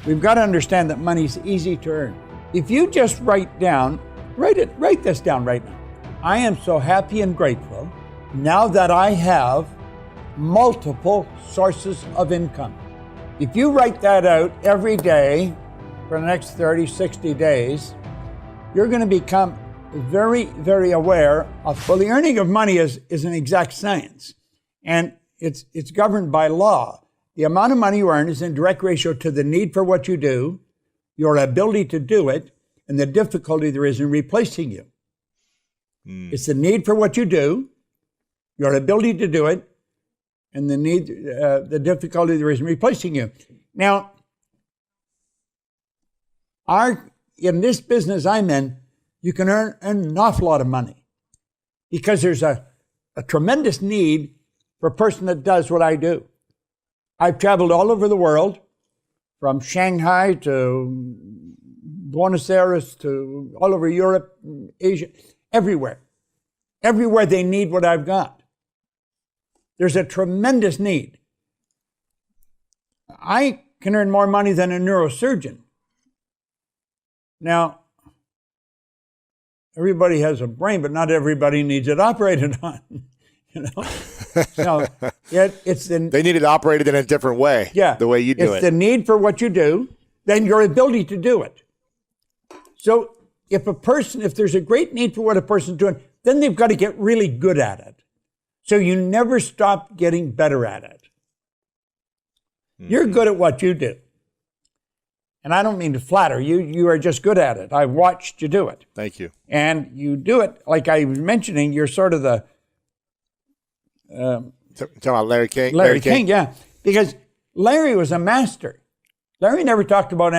We've got to understand that money's easy to earn. If you just write this down right now. I am so happy and grateful now that I have multiple sources of income. If you write that out every day for the next 30, 60 days, you're going to become very, very aware of, well, the earning of money is an exact science, and it's governed by law. The amount of money you earn is in direct ratio to the need for what you do, your ability to do it, and the difficulty there is in replacing you. It's the need for what you do, your ability to do it, and the difficulty there is in replacing you. Now, in this business I'm in, you can earn an awful lot of money because there's a tremendous need for a person that does what I do. I've traveled all over the world, from Shanghai to Buenos Aires to all over Europe, Asia, everywhere. Everywhere they need what I've got. There's a tremendous need. I can earn more money than a neurosurgeon. Now, everybody has a brain, but not everybody needs it operated on. So they need it operated in a different way. Yeah, the way you do it. It's the need for what you do, then your ability to do it. So if there's a great need for what a person's doing, then they've got to get really good at it. So you never stop getting better at it. You're good at what you do. And I don't mean to flatter you. You are just good at it. I've watched you do it. Thank you. And you do it, like I was mentioning, you're sort of the... talking about Larry King? Larry King, yeah. Because Larry was a master. Larry never talked about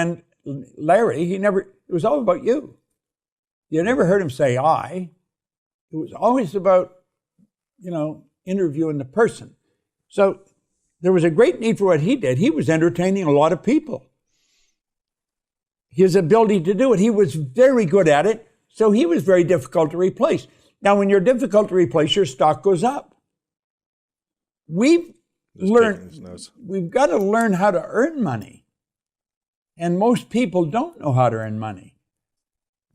Larry. It was all about you. You never heard him say I. It was always about, interviewing the person. So there was a great need for what he did. He was entertaining a lot of people. His ability to do it, he was very good at it, so he was very difficult to replace. Now, when you're difficult to replace, your stock goes up. We've got to learn how to earn money. And most people don't know how to earn money.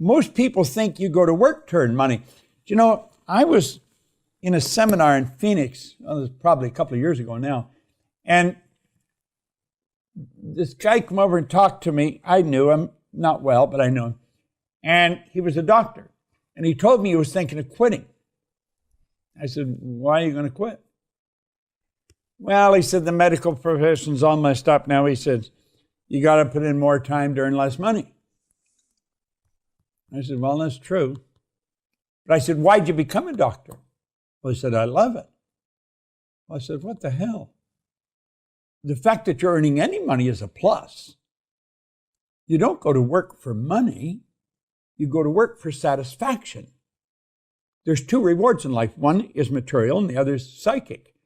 Most people think you go to work to earn money. I was in a seminar in Phoenix, it was probably a couple of years ago now, and this guy came over and talked to me. I knew him, not well, but I knew him. And he was a doctor. And he told me he was thinking of quitting. I said, why are you going to quit? Well, he said, the medical profession's all messed up now. He said, you got to put in more time to earn less money. I said, well, that's true. But I said, why'd you become a doctor? Well, he said, I love it. Well, I said, what the hell? The fact that you're earning any money is a plus. You don't go to work for money. You go to work for satisfaction. There's two rewards in life. One is material and the other is psychic.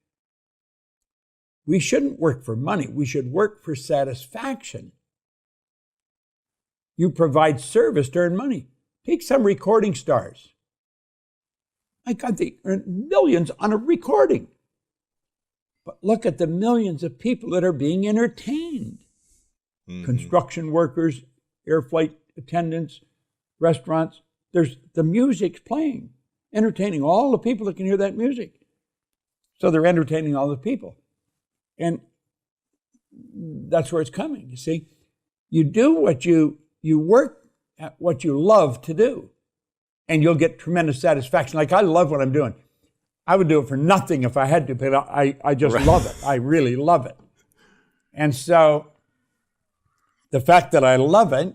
We shouldn't work for money. We should work for satisfaction. You provide service to earn money. Take some recording stars. My God, they earn millions on a recording. But look at the millions of people that are being entertained. Mm-hmm. Construction workers, air flight attendants, restaurants. There's the music's playing, entertaining all the people that can hear that music. So they're entertaining all the people. And that's where it's coming, you see. You do what you work at what you love to do, and you'll get tremendous satisfaction. Like, I love what I'm doing. I would do it for nothing if I had to, but I just love it. I really love it. And so the fact that I love it,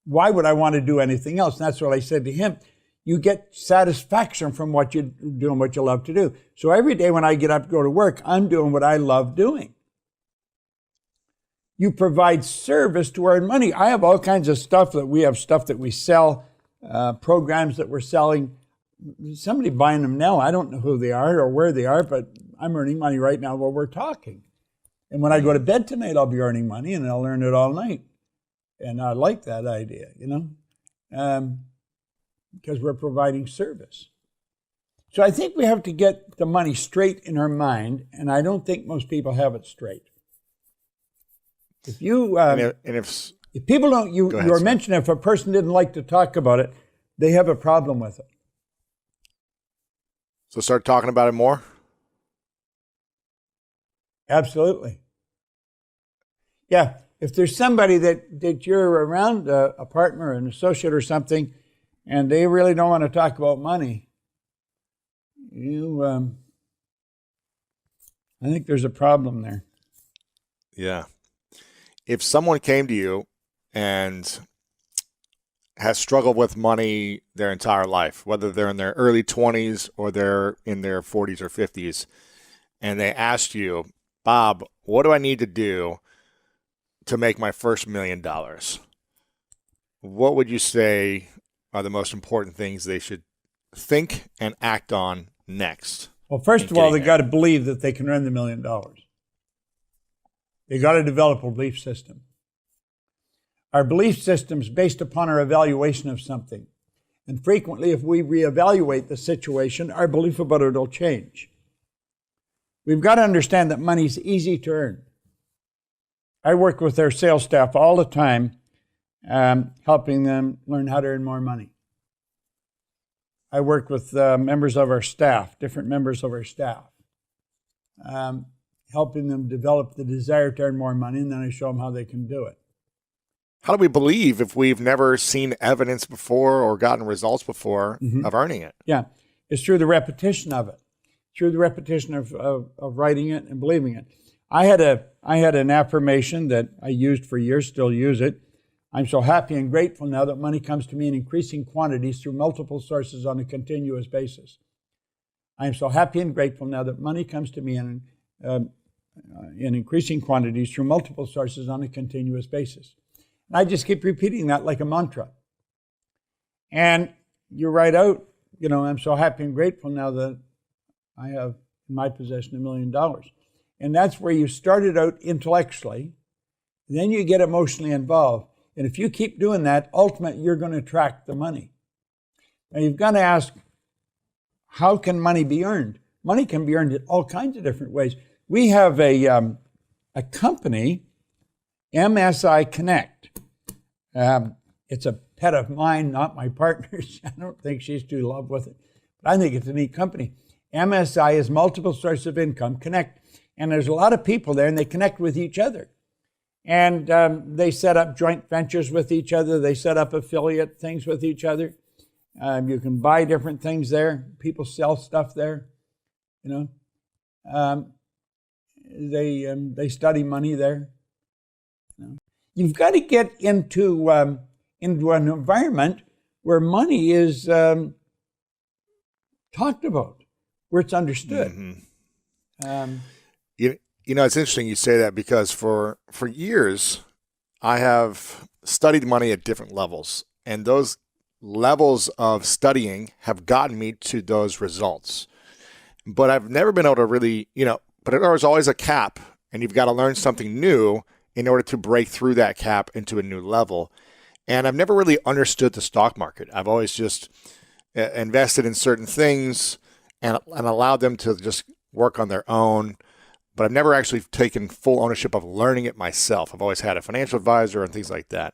why would I want to do anything else? And that's what I said to him. You get satisfaction from what you do and what you love to do. So every day when I get up to go to work, I'm doing what I love doing. You provide service to earn money. I have all kinds of stuff that we sell, programs that we're selling. Somebody buying them now. I don't know who they are or where they are, but I'm earning money right now while we're talking. And when I go to bed tonight, I'll be earning money, and I'll earn it all night. And I like that idea, because we're providing service. So I think we have to get the money straight in our mind, and I don't think most people have it straight. If you if if people don't, you ahead, were sir. mentioning if a person didn't like to talk about it, they have a problem with it. So start talking about it more. Absolutely. Yeah. If there's somebody that you're around, a partner, an associate or something, and they really don't want to talk about money, I think there's a problem there. Yeah. If someone came to you and has struggled with money their entire life, whether they're in their early 20s or they're in their 40s or 50s, and they asked you, Bob, what do I need to do to make my first $1 million? What would you say are the most important things they should think and act on next? Well, first of all, they got to believe that they can earn the $1 million. They got to develop a belief system. Our belief system is based upon our evaluation of something. And frequently, if we reevaluate the situation, our belief about it will change. We've got to understand that money is easy to earn. I work with their sales staff all the time, helping them learn how to earn more money. I work with members of our staff, different members of our staff, helping them develop the desire to earn more money, and then I show them how they can do it. How do we believe if we've never seen evidence before or gotten results before of earning it? Yeah, it's through the repetition of it, through the repetition of writing it and believing it. I had an affirmation that I used for years, still use it. I'm so happy and grateful now that money comes to me in increasing quantities through multiple sources on a continuous basis. I am so happy and grateful now that money comes to me in increasing quantities through multiple sources on a continuous basis. And I just keep repeating that like a mantra. And you write out, I'm so happy and grateful now that I have in my possession $1 million. And that's where you started out intellectually, then you get emotionally involved. And if you keep doing that, ultimately you're going to attract the money. Now you've got to ask, how can money be earned? Money can be earned in all kinds of different ways. We have a company, MSI Connect. It's a pet of mine, not my partner's. I don't think she's too in love with it, but I think it's a neat company. MSI is multiple sources of income, Connect. And there's a lot of people there, and they connect with each other. And they set up joint ventures with each other. They set up affiliate things with each other. You can buy different things there. People sell stuff there. They study money there. You've got to get into an environment where money is talked about, where it's understood. Mm-hmm. It's interesting you say that because for years, I have studied money at different levels. And those levels of studying have gotten me to those results. But I've never been able to really, but there's always a cap. And you've got to learn something new in order to break through that cap into a new level. And I've never really understood the stock market. I've always just invested in certain things and allowed them to just work on their own. But I've never actually taken full ownership of learning it myself. I've always had a financial advisor and things like that.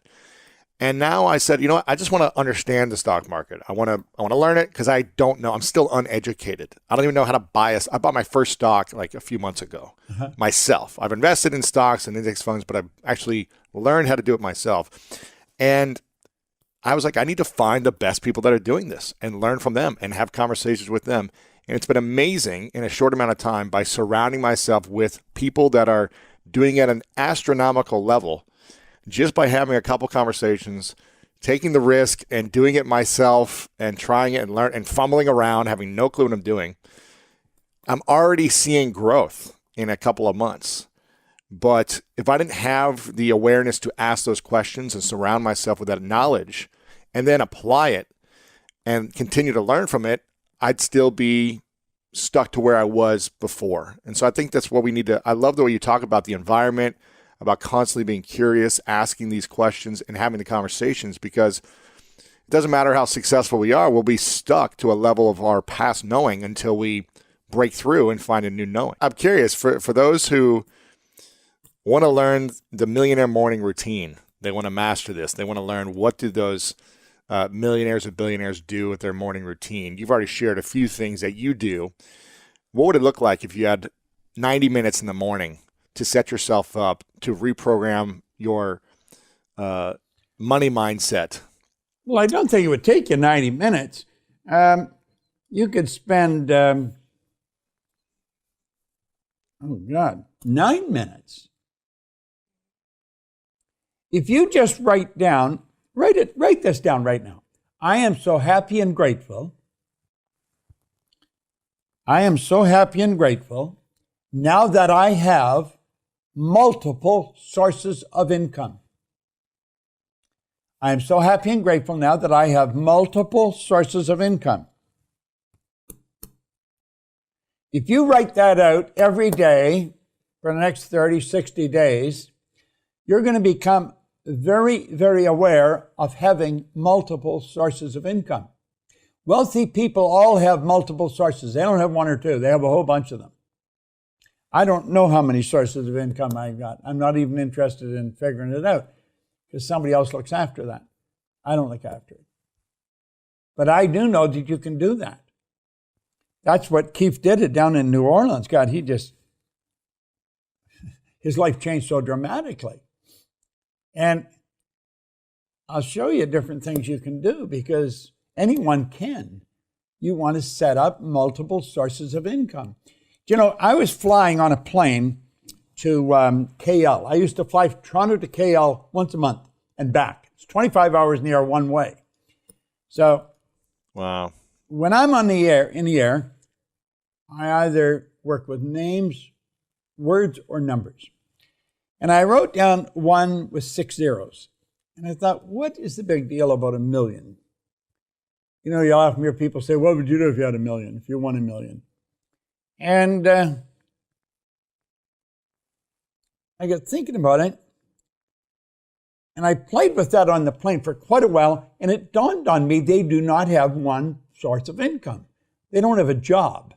And now I said, I just want to understand the stock market. I want to learn it because I don't know. I'm still uneducated. I don't even know how to buy I bought my first stock like a few months ago myself. I've invested in stocks and index funds, but I've actually learned how to do it myself. And I was like, I need to find the best people that are doing this and learn from them and have conversations with them. And it's been amazing in a short amount of time by surrounding myself with people that are doing it at an astronomical level, just by having a couple conversations, taking the risk and doing it myself and trying it and learn and fumbling around, having no clue what I'm doing. I'm already seeing growth in a couple of months. But if I didn't have the awareness to ask those questions and surround myself with that knowledge and then apply it and continue to learn from it, I'd still be stuck to where I was before. And so I think that's what we need to, I love the way you talk about the environment, about constantly being curious, asking these questions and having the conversations, because it doesn't matter how successful we are, we'll be stuck to a level of our past knowing until we break through and find a new knowing. I'm curious, for those who want to learn the millionaire morning routine. They want to master this. They want to learn what do those millionaires and billionaires do with their morning routine. You've already shared a few things that you do. What would it look like if you had 90 minutes in the morning to set yourself up to reprogram your money mindset? Well, I don't think it would take you 90 minutes. You could spend, 9 minutes. If you just write this down right now. I am so happy and grateful. I am so happy and grateful now that I have multiple sources of income. I am so happy and grateful now that I have multiple sources of income. If you write that out every day for the next 30, 60 days, you're going to become very, very aware of having multiple sources of income. Wealthy people all have multiple sources. They don't have one or two. They have a whole bunch of them. I don't know how many sources of income I've got. I'm not even interested in figuring it out because somebody else looks after that. I don't look after it. But I do know that you can do that. That's what Keith did it down in New Orleans. God, his life changed so dramatically. And I'll show you different things you can do because anyone can. You want to set up multiple sources of income. You know, I was flying on a plane to KL. I used to fly from Toronto to KL once a month and back. It's 25 hours in the air one way. So, wow. When I'm in the air, I either work with names, words, or numbers. And I wrote down one with 6 zeros. And I thought, what is the big deal about $1 million? You know, you often hear people say, what would you do if you had $1 million, if you won $1 million? And I got thinking about it. And I played with that on the plane for quite a while. And it dawned on me, they do not have one source of income. They don't have a job.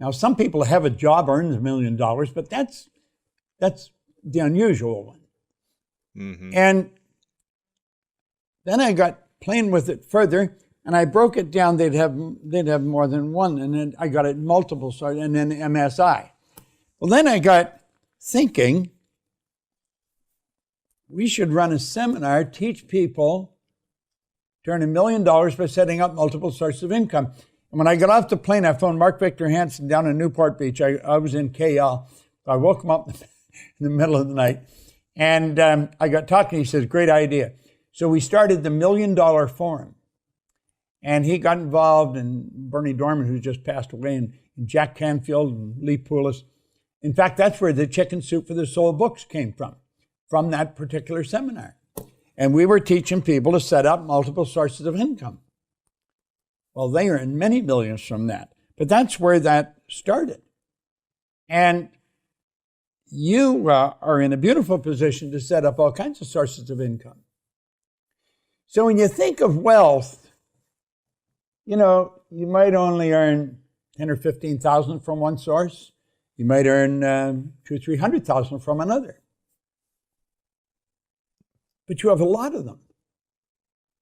Now, some people have a job, earns $1 million, but that's the unusual one. Mm-hmm. And then I got playing with it further, and I broke it down. They'd have more than one, and then I got it multiple, and then MSI. Well, then I got thinking we should run a seminar, teach people to earn $1 million by setting up multiple sources of income. And when I got off the plane, I phoned Mark Victor Hansen down in Newport Beach. I was in KL. I woke him up in the middle of the night. And I got talking. He says, great idea. So we started the $1 Million Forum. And he got involved in Bernie Dorman, who just passed away, and Jack Canfield and Lee Poulos. In fact, that's where the Chicken Soup for the Soul books came from that particular seminar. And we were teaching people to set up multiple sources of income. Well, they earned many millions from that. But that's where that started. And you are in a beautiful position to set up all kinds of sources of income. So when you think of wealth, you know, you might only earn 10 or 15,000 from one source. You might earn 200,000 or 300,000 from another. But you have a lot of them.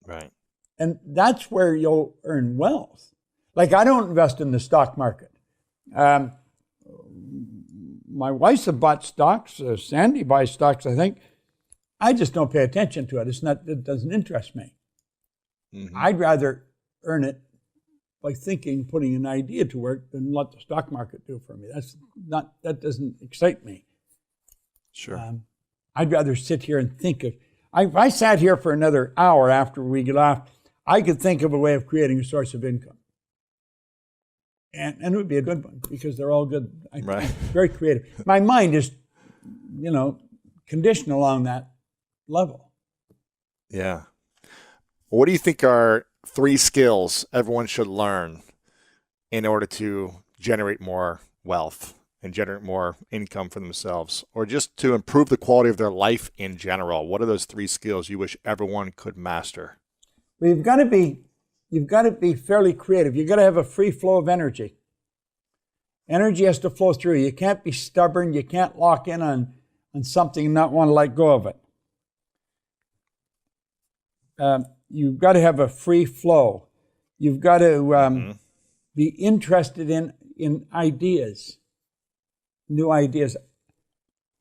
Right. And that's where you'll earn wealth. Like, I don't invest in the stock market. My wife's have bought stocks. Sandy buys stocks, I think. I just don't pay attention to it. It doesn't interest me. Mm-hmm. I'd rather earn it by putting an idea to work than let the stock market do for me. That doesn't excite me. Sure. I'd rather sit here and think of. If I sat here for another hour after we get off, I could think of a way of creating a source of income. And it would be a good one because they're all good. Right. Very creative. My mind is, conditioned along that level. Yeah. What do you think are 3 skills everyone should learn in order to generate more wealth and generate more income for themselves, or just to improve the quality of their life in general? What are those 3 skills you wish everyone could master? Well, you've got to be fairly creative. You've got to have a free flow of energy. Energy has to flow through. You can't be stubborn. You can't lock in on on something and not want to let go of it. You've got to have a free flow. You've got to be interested in ideas, new ideas.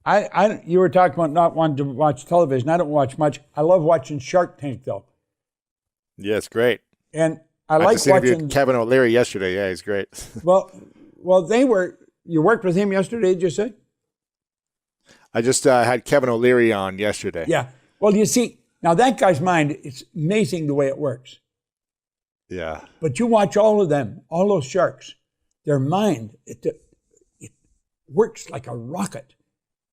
You were talking about not wanting to watch television. I don't watch much. I love watching Shark Tank, though. Yeah, it's great. And I like watching Kevin O'Leary yesterday. Yeah, he's great. Well, you worked with him yesterday, did you say? I just had Kevin O'Leary on yesterday. Yeah. Well, you see, now that guy's mind, it's amazing the way it works. Yeah. But you watch all of them, all those sharks, their mind, it works like a rocket,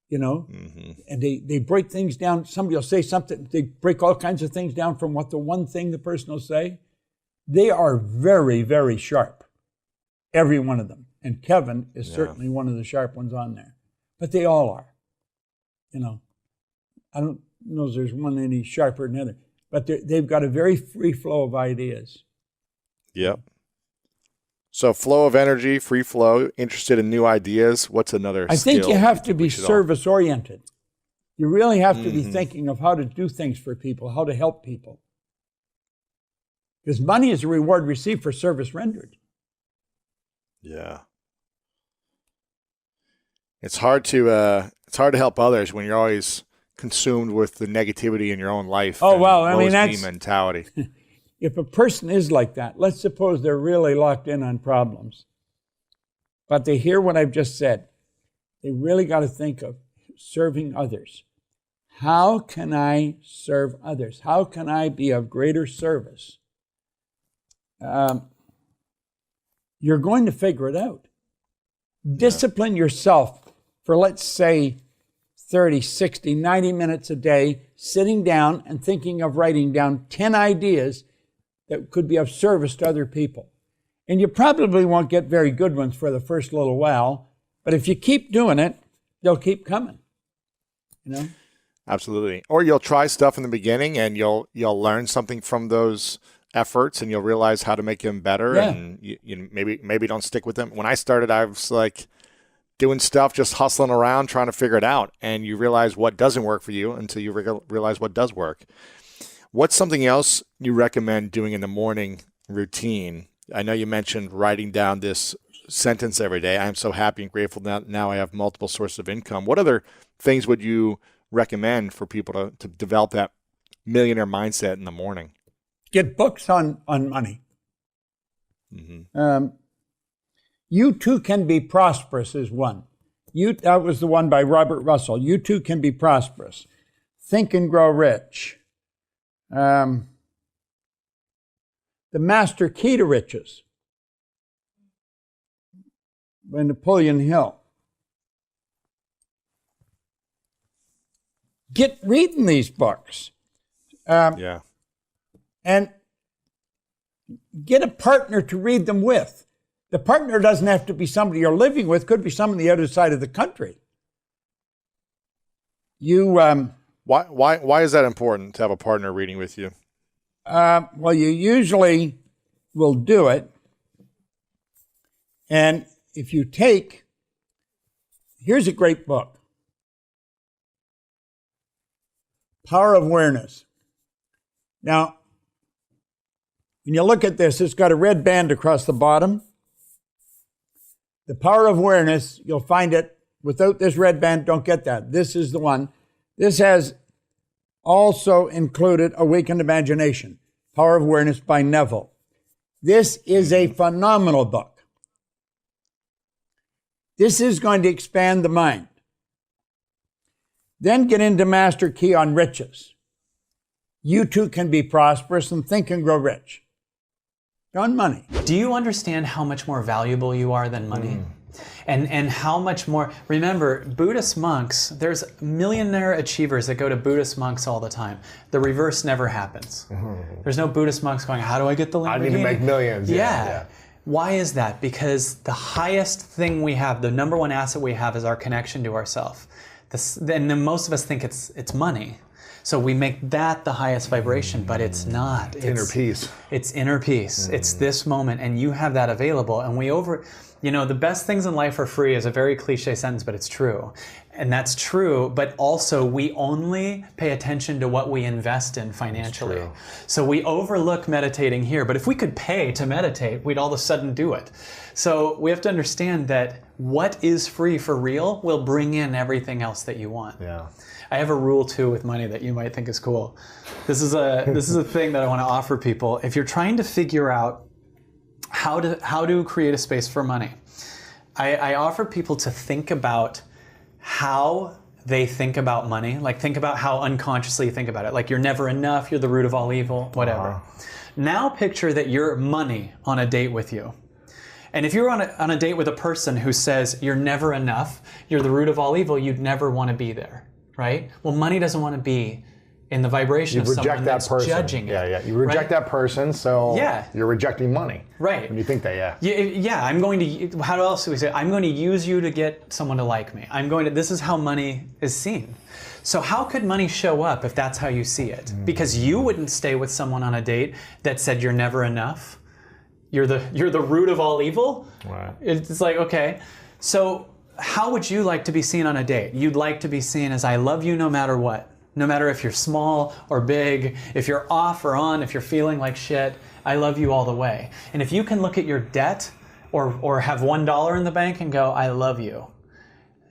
you know? Mm-hmm. And they break things down. Somebody will say something, they break all kinds of things down from what the one thing the person will say. They are very, very sharp, every one of them. And Kevin is certainly one of the sharp ones on there. But they all are, you know. I don't know if there's one any sharper than the other. But they've got a very free flow of ideas. Yep. So flow of energy, free flow, interested in new ideas. What's another skill? I think you have to be service-oriented. You really have to be thinking of how to do things for people, how to help people. Because money is a reward received for service rendered. Yeah. It's hard to help others when you're always consumed with the negativity in your own life. Oh, well, I mean, that's mentality. If a person is like that, let's suppose they're really locked in on problems, but they hear what I've just said. They really got to think of serving others. How can I serve others? How can I be of greater service? You're going to figure it out. Discipline yourself for, let's say, 30, 60, 90 minutes a day, sitting down and thinking of writing down 10 ideas that could be of service to other people. And you probably won't get very good ones for the first little while, but if you keep doing it, they'll keep coming. You know? Absolutely. Or you'll try stuff in the beginning and you'll learn something from those efforts and you'll realize how to make them better. Yeah. And you maybe don't stick with them. When I started, I was like doing stuff, just hustling around, trying to figure it out. And you realize what doesn't work for you until you realize what does work. What's something else you recommend doing in the morning routine? I know you mentioned writing down this sentence every day. I am so happy and grateful that now I have multiple sources of income. What other things would you recommend for people to develop that millionaire mindset in the morning? Get books on money. Mm-hmm. You Too Can Be Prosperous is one. That was the one by Robert Russell. You Too Can Be Prosperous. Think and Grow Rich. The Master Key to Riches by Napoleon Hill. Get reading these books. And get a partner to read them with. The partner doesn't have to be somebody you're living with, could be someone on the other side of the country. Why is that important to have a partner reading with you? Well, you usually will do it. And if you here's a great book. Power of Awareness. Now, when you look at this, it's got a red band across the bottom. The Power of Awareness, you'll find it without this red band, don't get that. This is the one. This has also included Awakened Imagination, Power of Awareness by Neville. This is a phenomenal book. This is going to expand the mind. Then get into Master Key on Riches. You Too Can Be Prosperous and Think and Grow Rich. On money. Do you understand how much more valuable you are than money? And how much more, remember, Buddhist monks, there's millionaire achievers that go to Buddhist monks all the time. The reverse never happens. There's no Buddhist monks going, how do I get the Lamborghini? I need to make millions. Yeah. Why is that? Because the highest thing we have, the number one asset we have is our connection to ourself. And then most of us think it's money. So we make that the highest vibration, but it's not. It's inner peace. It's inner peace. It's this moment, and you have that available. And the best things in life are free is a very cliche sentence, but it's true. And that's true, but also we only pay attention to what we invest in financially. So we overlook meditating here, but if we could pay to meditate, we'd all of a sudden do it. So we have to understand that what is free for real will bring in everything else that you want. Yeah. I have a rule too with money that you might think is cool. This is a thing that I want to offer people. If you're trying to figure out how to create a space for money, I offer people to think about how they think about money. Like, think about how unconsciously you think about it. Like, you're never enough, you're the root of all evil, whatever. Now picture that you're money on a date with you. And if you're on a date with a person who says you're never enough, you're the root of all evil, you'd never want to be there, right? Well, money doesn't want to be in the vibration of someone that's judging it. Yeah. You reject that person, so Yeah. you're rejecting money. Right. When you think that, I'm going to, how else do we say it? I'm going to use you to get someone to like me. This is how money is seen. So how could money show up if that's how you see it? Because you wouldn't stay with someone on a date that said you're never enough. You're the root of all evil. Right. It's like, okay. So how would you like to be seen on a date? You'd like to be seen as I love you no matter what. No matter if you're small or big, if you're off or on, if you're feeling like shit, I love you all the way. And if you can look at your debt or have $1 in the bank and go, I love you,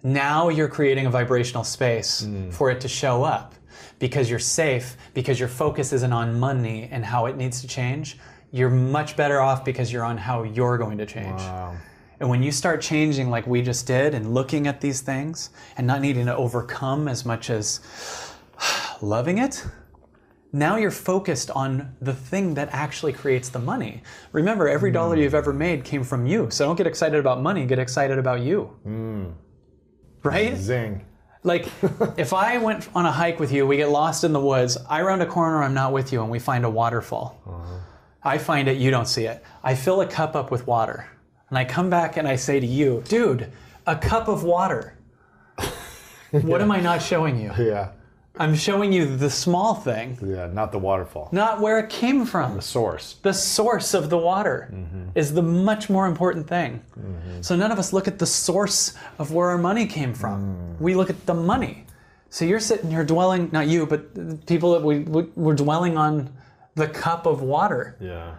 now you're creating a vibrational space for it to show up because you're safe, because your focus isn't on money and how it needs to change. You're much better off because you're on how you're going to change. Wow. And when you start changing like we just did and looking at these things and not needing to overcome as much as loving it, now you're focused on the thing that actually creates the money. Remember, every dollar you've ever made came from you. So don't get excited about money, get excited about you. Right? Zing. Like, if I went on a hike with you, we get lost in the woods, I round a corner, I'm not with you, and we find a waterfall. I find it, you don't see it. I fill a cup up with water, and I come back and I say to you, dude, a cup of water. What am I not showing you? Yeah. I'm showing you the small thing. Yeah, not the waterfall. Not where it came from. The source. The source of the water is the much more important thing. So none of us look at the source of where our money came from. We look at the money. So you're sitting here dwelling, not you, but the people that we're dwelling on the cup of water. Yeah.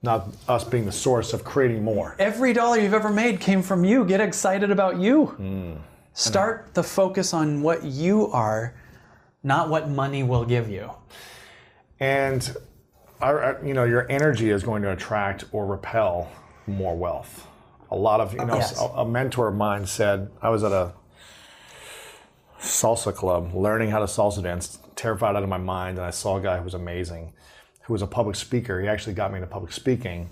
Not us being the source of creating more. Every dollar you've ever made came from you. Get excited about you. Start the focus on what you are, not what money will give you. And your energy is going to attract or repel more wealth. A lot of, a mentor of mine said, I was at a salsa club learning how to salsa dance, terrified out of my mind, and I saw a guy who was amazing, who was a public speaker. He actually got me into public speaking.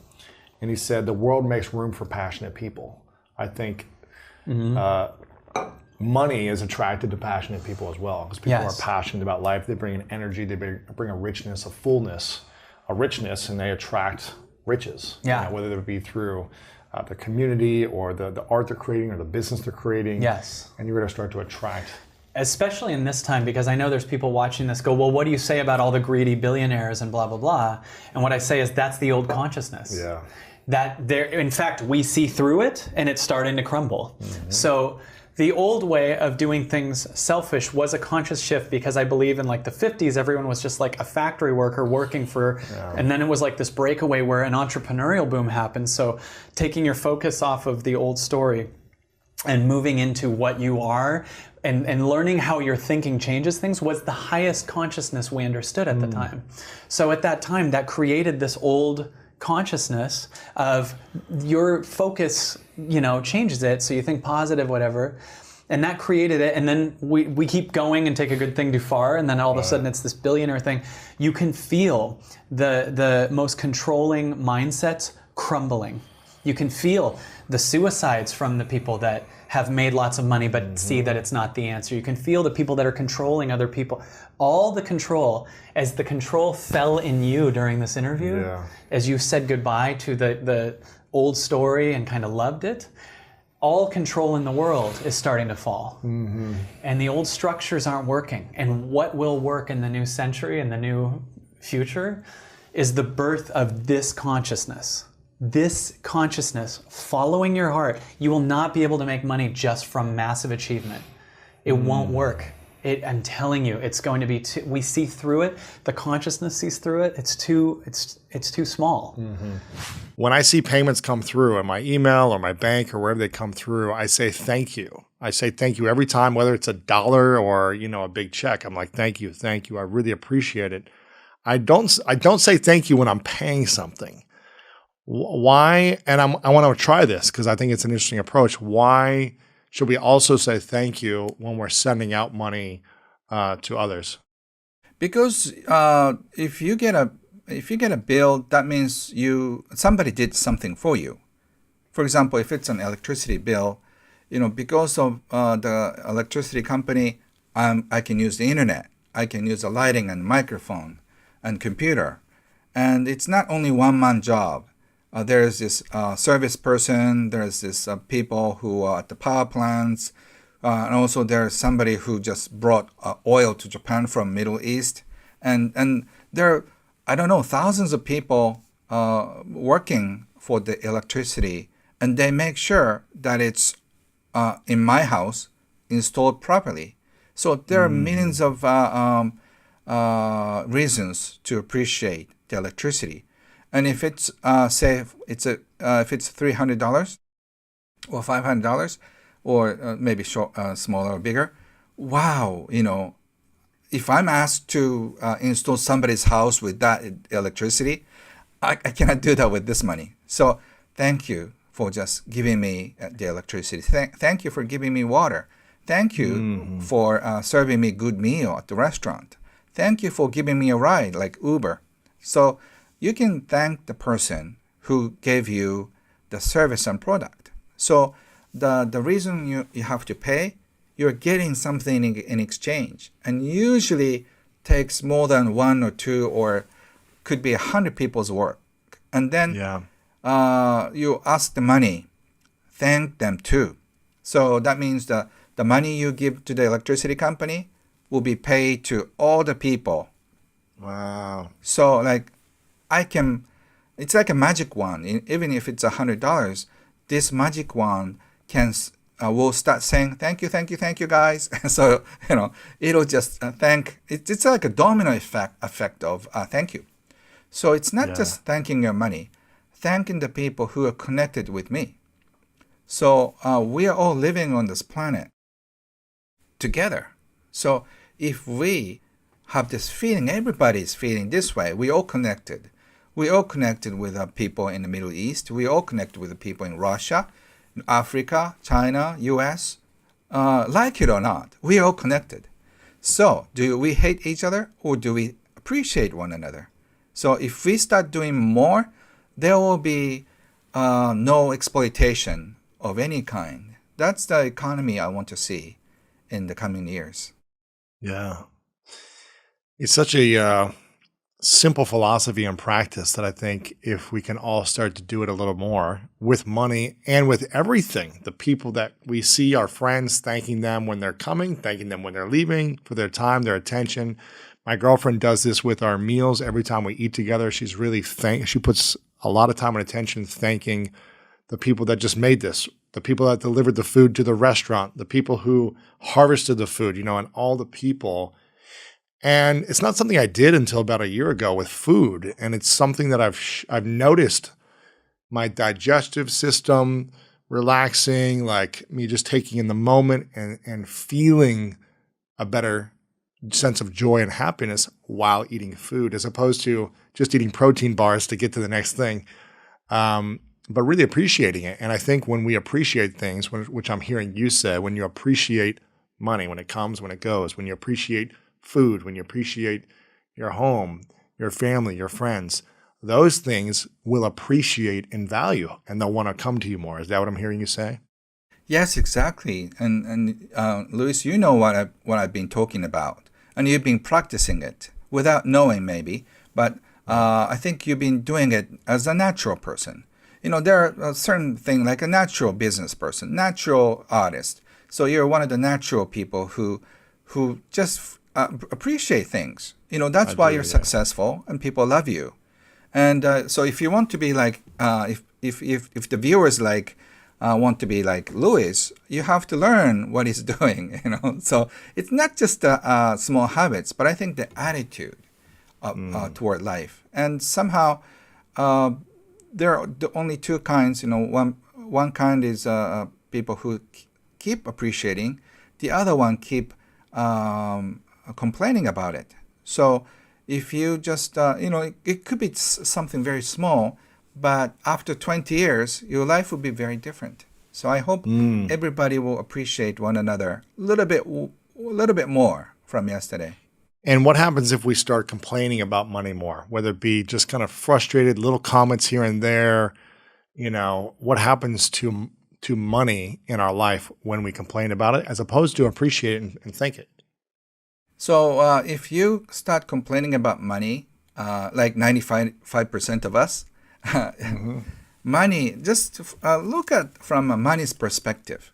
And he said, the world makes room for passionate people. I think money is attracted to passionate people as well, because people are passionate about life. They bring an energy, they bring a richness, a fullness, a richness, and they attract riches. Yeah. Whether it be through the community or the art they're creating or the business they're creating. Yes. And you're going to start to attract. Especially in this time, because I know there's people watching this go, well, what do you say about all the greedy billionaires and blah, blah, blah? And what I say is that's the old consciousness. Yeah. That there, in fact, we see through it and it's starting to crumble. So the old way of doing things selfish was a conscious shift, because I believe in like the 50s, everyone was just like a factory worker working for, and then it was like this breakaway where an entrepreneurial boom happened. So taking your focus off of the old story and moving into what you are and learning how your thinking changes things was the highest consciousness we understood at the time. So at that time, that created this old consciousness of your focus, changes it. So you think positive, whatever. And that created it. And then we keep going and take a good thing too far. And then all of a sudden it's this billionaire thing. You can feel the most controlling mindsets crumbling. You can feel the suicides from the people that have made lots of money but see that it's not the answer. You can feel the people that are controlling other people. All the control, as the control fell in you during this interview, as you said goodbye to the old story and kind of loved it, all control in the world is starting to fall. And the old structures aren't working. And what will work in the new century and the new future is the birth of this consciousness. This consciousness, following your heart. You will not be able to make money just from massive achievement. It won't work. I'm telling you, it's going to be we see through it. The consciousness sees through it. It's too small. When I see payments come through in my email or my bank or wherever they come through, I say thank you. I say thank you every time, whether it's $1 or a big check. I'm like, thank you. I really appreciate it. I don't say thank you when I'm paying something. Why? And I want to try this because I think it's an interesting approach. Why should we also say thank you when we're sending out money to others? Because if you get a bill, that means somebody did something for you. For example, if it's an electricity bill, because of the electricity company, I can use the internet, I can use the lighting and microphone and computer, and it's not only one-man job. There's this service person, there's this people who are at the power plants, and also there's somebody who just brought oil to Japan from Middle East, and there are, thousands of people working for the electricity, and they make sure that it's in my house installed properly. So there are millions of reasons to appreciate the electricity. And if it's if it's $300 or $500 or maybe smaller or bigger, wow, if I'm asked to install somebody's house with that electricity, I cannot do that with this money. So thank you for just giving me the electricity. Thank you for giving me water. Thank you for serving me good meal at the restaurant. Thank you for giving me a ride like Uber. So you can thank the person who gave you the service and product. So the reason you have to pay, you're getting something in exchange. And usually takes more than one or two or could be 100 people's work. And then you ask the money, thank them too. So that means the money you give to the electricity company will be paid to all the people. Wow. So it's like a magic wand. Even if it's $100, this magic wand will start saying, thank you, guys. So, it'll just it's like a domino effect of thank you. So it's not just thanking your money, thanking the people who are connected with me. So we are all living on this planet together. So if we have this feeling, everybody's feeling this way, we all connected. We all connected with people in the Middle East. We all connected with the people in Russia, Africa, China, US. Like it or not, we are all connected. So do we hate each other or do we appreciate one another? So if we start doing more, there will be no exploitation of any kind. That's the economy I want to see in the coming years. Yeah. It's such a simple philosophy and practice that I think if we can all start to do it a little more with money and with everything, the people that we see, our friends, thanking them when they're coming, thanking them when they're leaving for their time, their attention. My girlfriend does this with our meals. Every time we eat together, she puts a lot of time and attention thanking the people that just made this, the people that delivered the food to the restaurant, the people who harvested the food, and all the people. And it's not something I did until about a year ago with food. And it's something that I've noticed my digestive system relaxing, like me just taking in the moment and feeling a better sense of joy and happiness while eating food, as opposed to just eating protein bars to get to the next thing, but really appreciating it. And I think when we appreciate things, which I'm hearing you say, when you appreciate money, when it comes, when it goes, when you appreciate food, when you appreciate your home, your family, your friends, those things will appreciate in value and they'll want to come to you more. Is that what I'm hearing you say? Yes, exactly. And Louis, you know what I've been talking about, and you've been practicing it without knowing maybe, but I think you've been doing it as a natural person. there are a certain thing like a natural business person, natural artist. So you're one of the natural people who just appreciate things. That's why you're successful and people love you. And so if you want to be like, if the viewers want to be like Louis, you have to learn what he's doing. So it's not just small habits, but I think the attitude toward life. And somehow there are the only two kinds. One kind is people who keep appreciating, the other one keep complaining about it. So if you just it could be something very small, but after 20 years your life will be very different. So I hope everybody will appreciate one another a little bit more from yesterday. And what happens if we start complaining about money more, whether it be just kind of frustrated little comments here and there? What happens to money in our life when we complain about it as opposed to appreciate it and thank it? So if you start complaining about money, like 95% of us, money, just look at from money's perspective.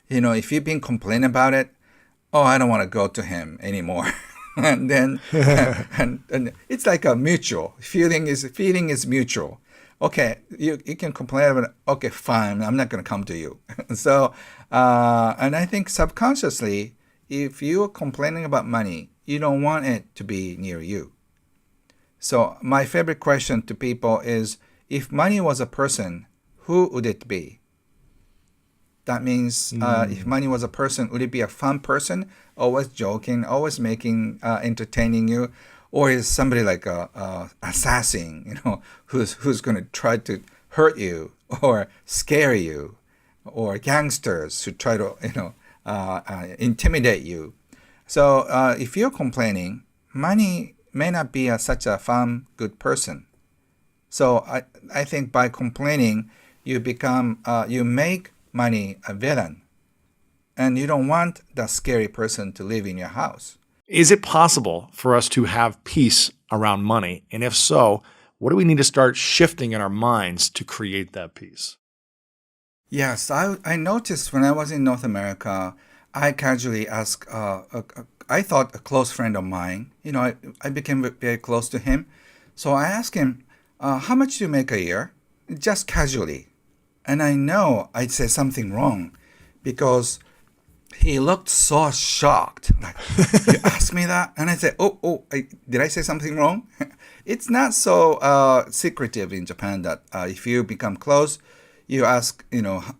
If you've been complaining about it, I don't want to go to him anymore. And then and it's like a mutual feeling is mutual. Okay, you can complain about it. Okay, fine, I'm not going to come to you. So and I think subconsciously, if you are complaining about money, you don't want it to be near you. So my favorite question to people is, if money was a person, who would it be? That means if money was a person, would it be a fun person, always joking, always entertaining you? Or is somebody like a assassin, who's going to try to hurt you or scare you, or gangsters who try to, intimidate you? So if you're complaining, money may not be such a fun, good person. So I think by complaining, you make money a villain, and you don't want the scary person to live in your house. Is it possible for us to have peace around money? And if so, what do we need to start shifting in our minds to create that peace? Yes, I noticed when I was in North America, I casually asked, I thought a close friend of mine, I became very close to him. So I asked him, how much do you make a year? Just casually. And I know I'd say something wrong because he looked so shocked. Like, you asked me that? And I said, did I say something wrong? It's not so secretive in Japan that if you become close, you ask,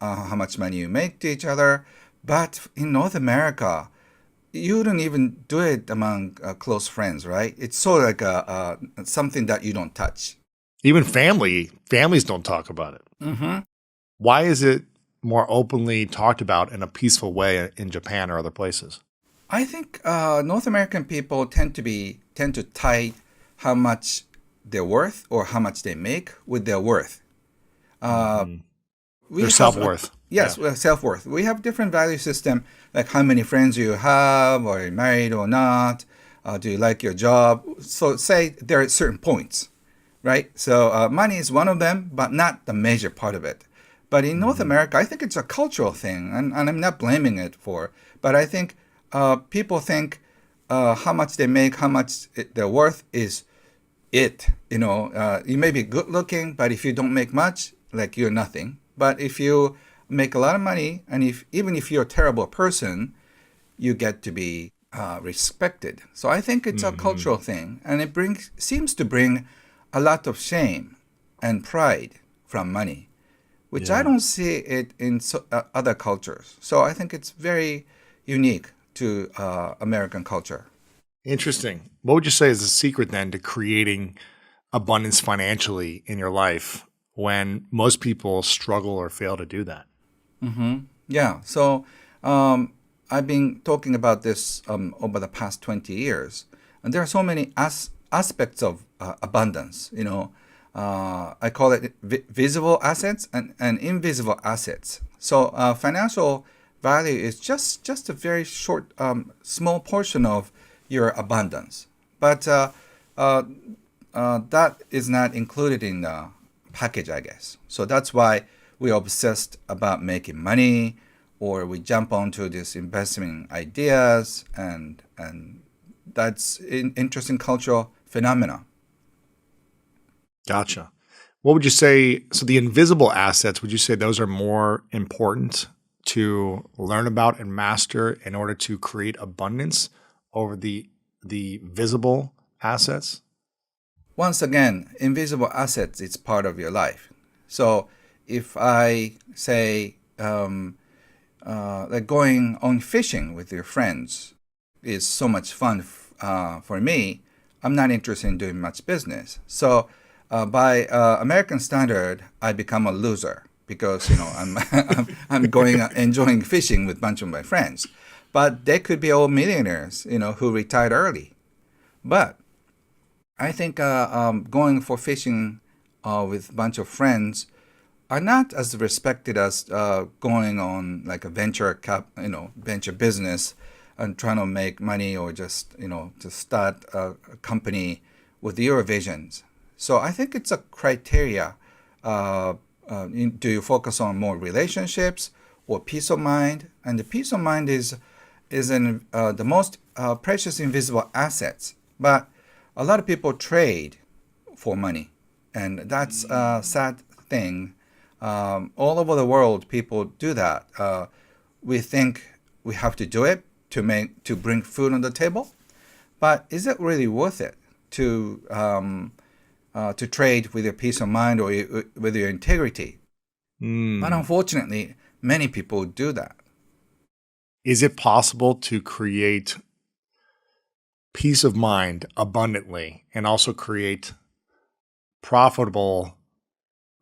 how much money you make to each other. But in North America, you don't even do it among close friends, right? It's sort of like something that you don't touch. Even families don't talk about it. Mm-hmm. Why is it more openly talked about in a peaceful way in Japan or other places? I think North American people tend to tie how much they're worth or how much they make with their worth. Their self-worth. Yes, Yeah. Self-worth. We have different value system, like how many friends you have, or you're married or not, do you like your job? So say there are certain points, right? So money is one of them, but not the major part of it. But in North America, I think it's a cultural thing, and I'm not blaming it for. But I think people think how much they make, how much they're worth is it. You may be good looking, but if you don't make much, like you're nothing. But if you make a lot of money, and even if you're a terrible person, you get to be respected. So I think it's a cultural thing, and it seems to bring a lot of shame and pride from money, which I don't see it in other cultures. So I think it's very unique to American culture. Interesting. What would you say is the secret then to creating abundance financially in your life when most people struggle or fail to do that? Mm-hmm. Yeah. So I've been talking about this over the past 20 years. And there are so many aspects of abundance. I call it visible assets and invisible assets. So financial value is just a very short, small portion of your abundance. But that is not included in package, I guess. So that's why we're obsessed about making money, or we jump onto these investment ideas, and that's an interesting cultural phenomenon. Gotcha. What would you say? So the invisible assets, would you say those are more important to learn about and master in order to create abundance over the visible assets? Once again, invisible assets, it's part of your life. So if I say, like going on fishing with your friends is so much fun for me, I'm not interested in doing much business. So by American standard, I become a loser because I'm going enjoying fishing with a bunch of my friends. But they could be all millionaires, who retired early. But I think going for fishing with a bunch of friends are not as respected as going on like a venture business and trying to make money, or just to start a company with your visions. So I think it's a criteria. Do you focus on more relationships or peace of mind? And the peace of mind is the most precious invisible assets. But a lot of people trade for money, and that's a sad thing. All over the world, people do that. We think we have to do it to bring food on the table, but is it really worth it to trade with your peace of mind or with your integrity? But unfortunately, many people do that. Is it possible to create peace of mind abundantly and also create profitable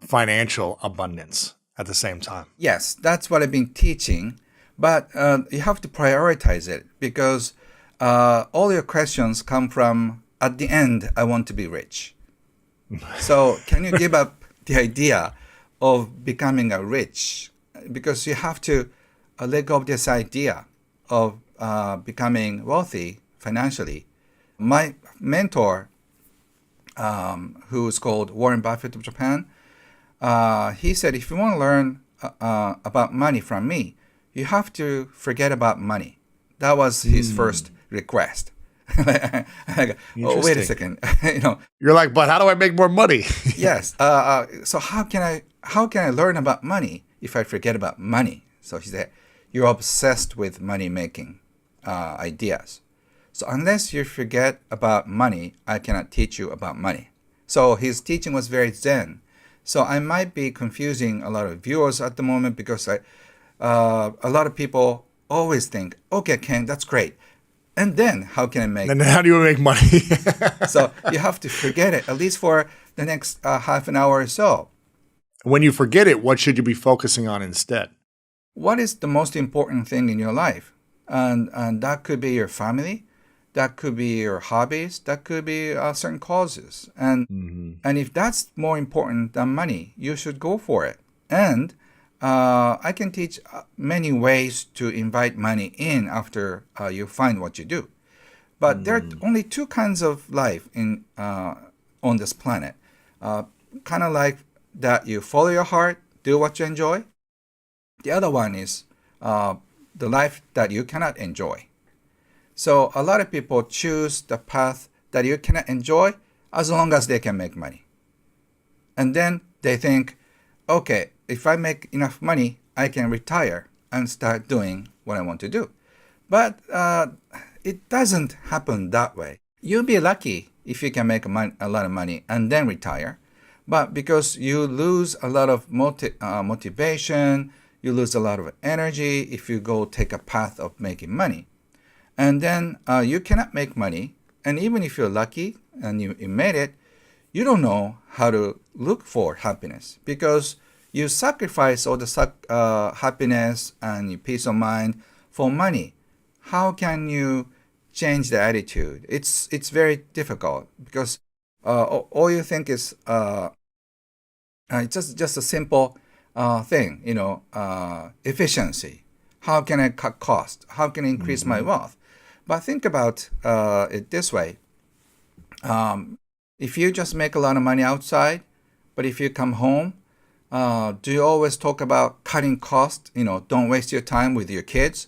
financial abundance at the same time? Yes, that's what I've been teaching, but you have to prioritize it, because all your questions come from, at the end, I want to be rich. So can you give up the idea of becoming a rich? Because you have to let go of this idea of becoming wealthy financially. My mentor, who's called Warren Buffett of Japan, he said, if you want to learn about money from me, you have to forget about money. That was his first request. I go, oh, wait a second. You're like, but how do I make more money? Yes. So how can I learn about money if I forget about money? So he said, you're obsessed with money making ideas. So unless you forget about money, I cannot teach you about money. So his teaching was very zen. So I might be confusing a lot of viewers at the moment, because a lot of people always think, okay, Ken, that's great. And then how can I make And then how do you make money? So you have to forget it, at least for the next half an hour or so. When you forget it, what should you be focusing on instead? What is the most important thing in your life? And that could be your family. That could be your hobbies. That could be certain causes. And if that's more important than money, you should go for it. And I can teach many ways to invite money in after you find what you do. But there are only two kinds of life on this planet. Kind of like that you follow your heart, do what you enjoy. The other one is the life that you cannot enjoy. So a lot of people choose the path that you cannot enjoy as long as they can make money. And then they think, okay, if I make enough money, I can retire and start doing what I want to do. But it doesn't happen that way. You'll be lucky if you can make a lot of money and then retire. But because you lose a lot of motivation, you lose a lot of energy if you go take a path of making money. And then you cannot make money. And even if you're lucky and you made it, you don't know how to look for happiness, because you sacrifice all the happiness and your peace of mind for money. How can you change the attitude? It's very difficult, because all you think is it's just a simple thing, efficiency. How can I cut cost? How can I increase my wealth? But think about it this way. If you just make a lot of money outside, But if you come home, do you always talk about cutting costs? Don't waste your time with your kids,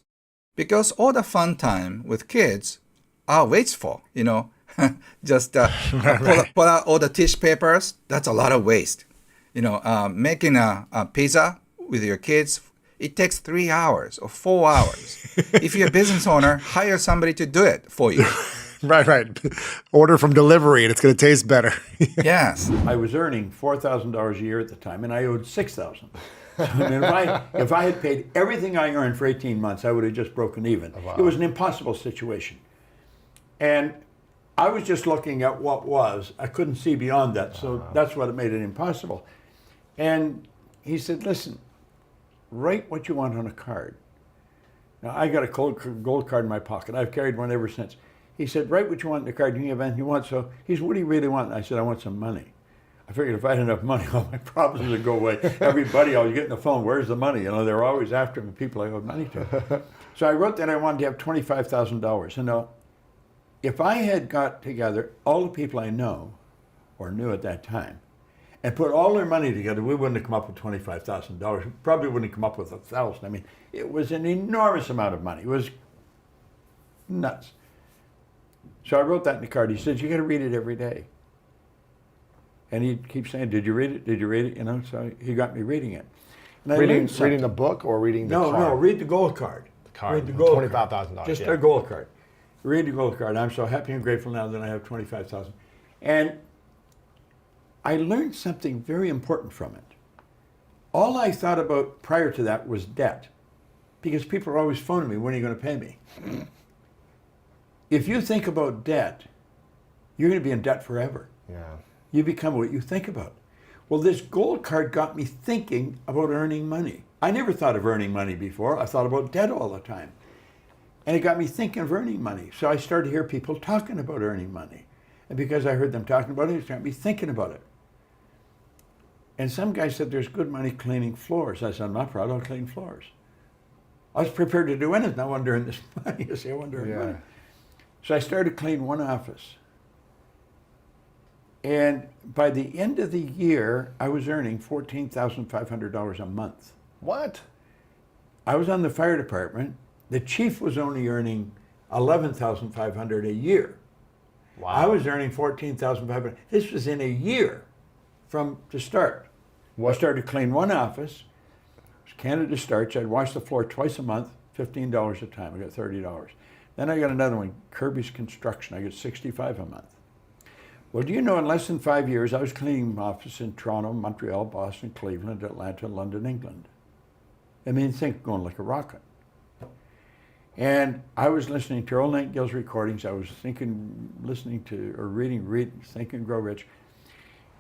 because all the fun time with kids are wasteful. Just pull out all the tissue papers. That's a lot of waste. Making a pizza with your kids, it takes 3 hours or 4 hours. If you're a business owner, hire somebody to do it for you. Right. Order from delivery and it's going to taste better. Yes. I was earning $4,000 a year at the time, and I owed $6,000. So, if I had paid everything I earned for 18 months, I would have just broken even. Wow. It was an impossible situation. And I was just looking at what was. I couldn't see beyond that, so that's what made it impossible. And he said, listen, write what you want on a card. Now, I got a gold card in my pocket. I've carried one ever since. He said, write what you want on the card. You can have anything you want. So he said, what do you really want? And I said, I want some money. I figured if I had enough money, all my problems would go away. Everybody, I was getting the phone, where's the money? They're always after me, people I owed money to. So I wrote that I wanted to have $25,000. And now, if I had got together all the people I know or knew at that time and put all their money together, we wouldn't have come up with $25,000. We probably wouldn't have come up with $1,000. I mean, it was an enormous amount of money. It was nuts. So I wrote that in the card. He said, you got to read it every day. And he'd keep saying, did you read it? Did you read it? So he got me reading it. And reading the book or reading the card? No, read the gold card. The card. Read the gold $25,000. Just a gold card. Read the gold card. I'm so happy and grateful now that I have $25,000. And I learned something very important from it. All I thought about prior to that was debt, because people are always phoning me, when are you going to pay me? If you think about debt, you're going to be in debt forever. Yeah. You become what you think about. Well, this gold card got me thinking about earning money. I never thought of earning money before. I thought about debt all the time. And it got me thinking of earning money. So I started to hear people talking about earning money. And because I heard them talking about it, it got me thinking about it. And some guy said, there's good money cleaning floors. I said, I'm not proud of cleaning floors. I was prepared to do anything. I wanted to earn this money. I said, I wanted to earn money. So I started to clean one office. And by the end of the year, I was earning $14,500 a month. What? I was on the fire department. The chief was only earning $11,500 a year. Wow. I was earning $14,500. This was in a year from to start. I started to clean one office. It was Canada Starch. I'd wash the floor twice a month, $15 a time. I got $30. Then I got another one, Kirby's Construction. I got $65 a month. Well, do you know, in less than 5 years, I was cleaning offices in Toronto, Montreal, Boston, Cleveland, Atlanta, London, England. I mean, think going like a rocket. And I was listening to Earl Nightingale's recordings. I was listening to, or reading Think and Grow Rich.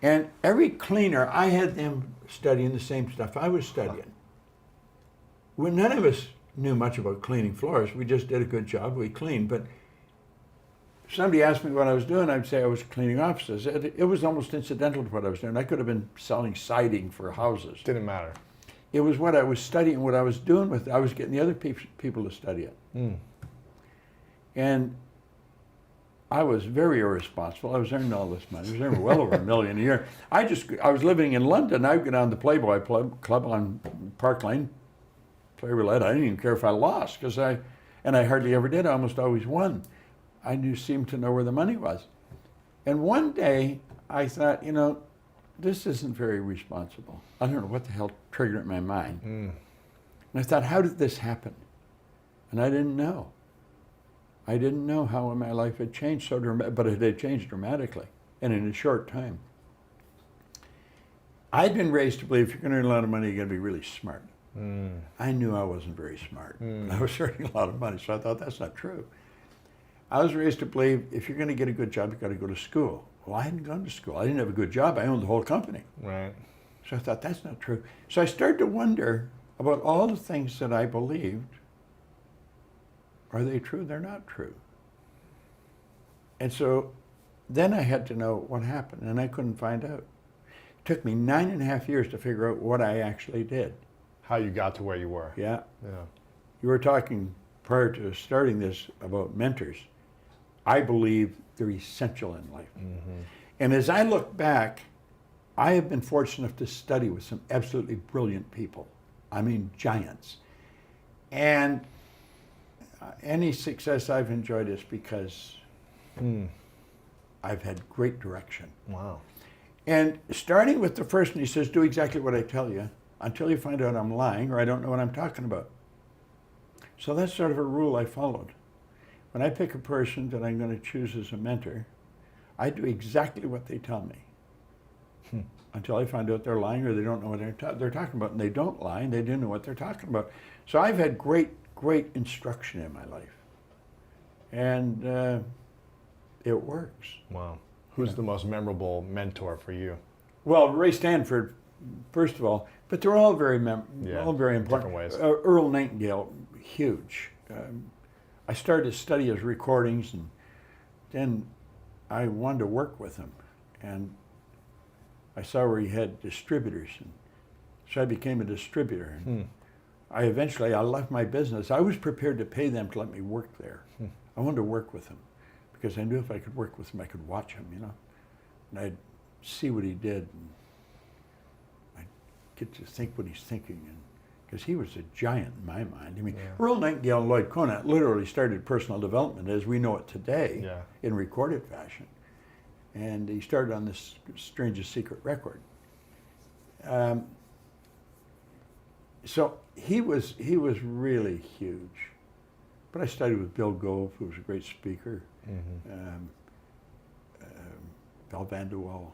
And every cleaner, I had them studying the same stuff I was studying. Well, none of us knew much about cleaning floors. We just did a good job. We cleaned. But if somebody asked me what I was doing, I'd say I was cleaning offices. It was almost incidental to what I was doing. I could have been selling siding for houses. Didn't matter. It was what I was studying, what I was doing with it. I was getting the other people to study it. Mm. And I was very irresponsible. I was earning all this money. I was earning well over $1 million a year. I was living in London. I'd go down to the Playboy Club on Park Lane, play roulette. I didn't even care if I lost, and I hardly ever did. I almost always won. I seemed to know where the money was. And one day I thought, this isn't very responsible. I don't know what the hell triggered it in my mind. Mm. And I thought, how did this happen? And I didn't know. I didn't know how my life had changed so dramatically, but it had changed dramatically and in a short time. I'd been raised to believe if you're going to earn a lot of money, you're going to be really smart. Mm. I knew I wasn't very smart. I was earning a lot of money, so I thought that's not true. I was raised to believe if you're going to get a good job, you've got to go to school. Well, I hadn't gone to school. I didn't have a good job. I owned the whole company. Right. So I thought, that's not true. So I started to wonder about all the things that I believed. Are they true? They're not true. And so then I had to know what happened, and I couldn't find out. It took me 9.5 years to figure out what I actually did. How you got to where you were. Yeah. Yeah. You were talking prior to starting this about mentors. I believe they're essential in life. Mm-hmm. And as I look back, I have been fortunate enough to study with some absolutely brilliant people. I mean, giants. And any success I've enjoyed is because I've had great direction. Wow. And starting with the first one, he says, do exactly what I tell you until you find out I'm lying or I don't know what I'm talking about. So that's sort of a rule I followed. When I pick a person that I'm going to choose as a mentor, I do exactly what they tell me until I find out they're lying or they don't know what they're talking about. And they don't lie, and they do know what they're talking about. So I've had great instruction in my life. And it works. Wow. Who's the most memorable mentor for you? Well, Ray Stanford, first of all, but they're all very all very important. Different ways. Earl Nightingale, huge. I started to study his recordings, and then I wanted to work with him. And I saw where he had distributors, and so I became a distributor. And I left my business. I was prepared to pay them to let me work there. I wanted to work with him because I knew if I could work with him, I could watch him, and I'd see what he did, and I'd get to think what he's thinking, and because he was a giant in my mind. I mean, Earl Nightingale and Lloyd Conant literally started personal development as we know it today in recorded fashion. And he started on this Strangest Secret record. So he was really huge. But I studied with Bill Gove, who was a great speaker, Val Vanderwall,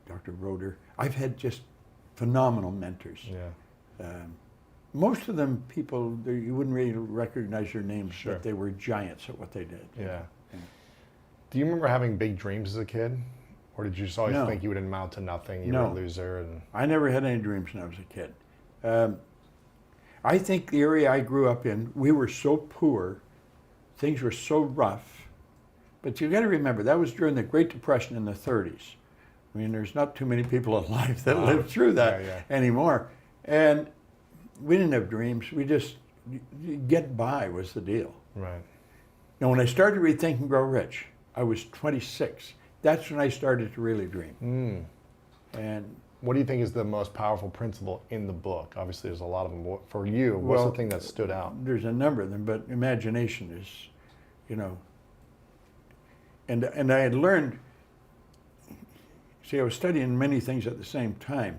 Dr. Roeder. I've had just phenomenal mentors. Most of them people, you wouldn't really recognize their names, but they were giants at what they did. Do you remember having big dreams as a kid? Or did you just always think you would amount to nothing, you were a loser? And I never had any dreams when I was a kid. I think the area I grew up in, we were so poor, things were so rough, but you got to remember, that was during the Great Depression in the 30s. I mean, there's not too many people alive that lived through that anymore. And we didn't have dreams, we just, get by was the deal. Right. Now, when I started to read Think and Grow Rich, I was 26. That's when I started to really dream. And what do you think is the most powerful principle in the book? Obviously, there's a lot of them. For you, what's the thing that stood out? There's a number of them, but imagination is, and I had learned, see, I was studying many things at the same time.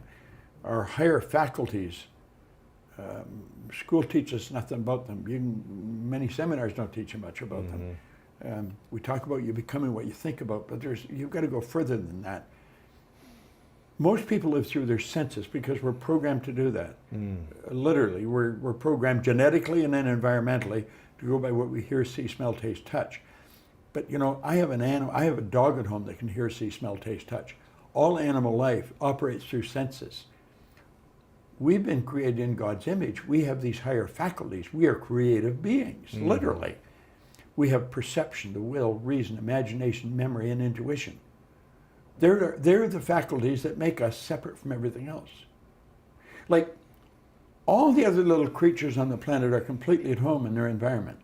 Our higher faculties, school teaches nothing about them. Many seminars don't teach you much about them. We talk about you becoming what you think about, but you've got to go further than that. Most people live through their senses because we're programmed to do that. Literally, we're programmed genetically and then environmentally to go by what we hear, see, smell, taste, touch. But I have a dog at home that can hear, see, smell, taste, touch. All animal life operates through senses. We've been created in God's image. We have these higher faculties. We are creative beings, literally. We have perception, the will, reason, imagination, memory, and intuition. They're the faculties that make us separate from everything else. Like, all the other little creatures on the planet are completely at home in their environment.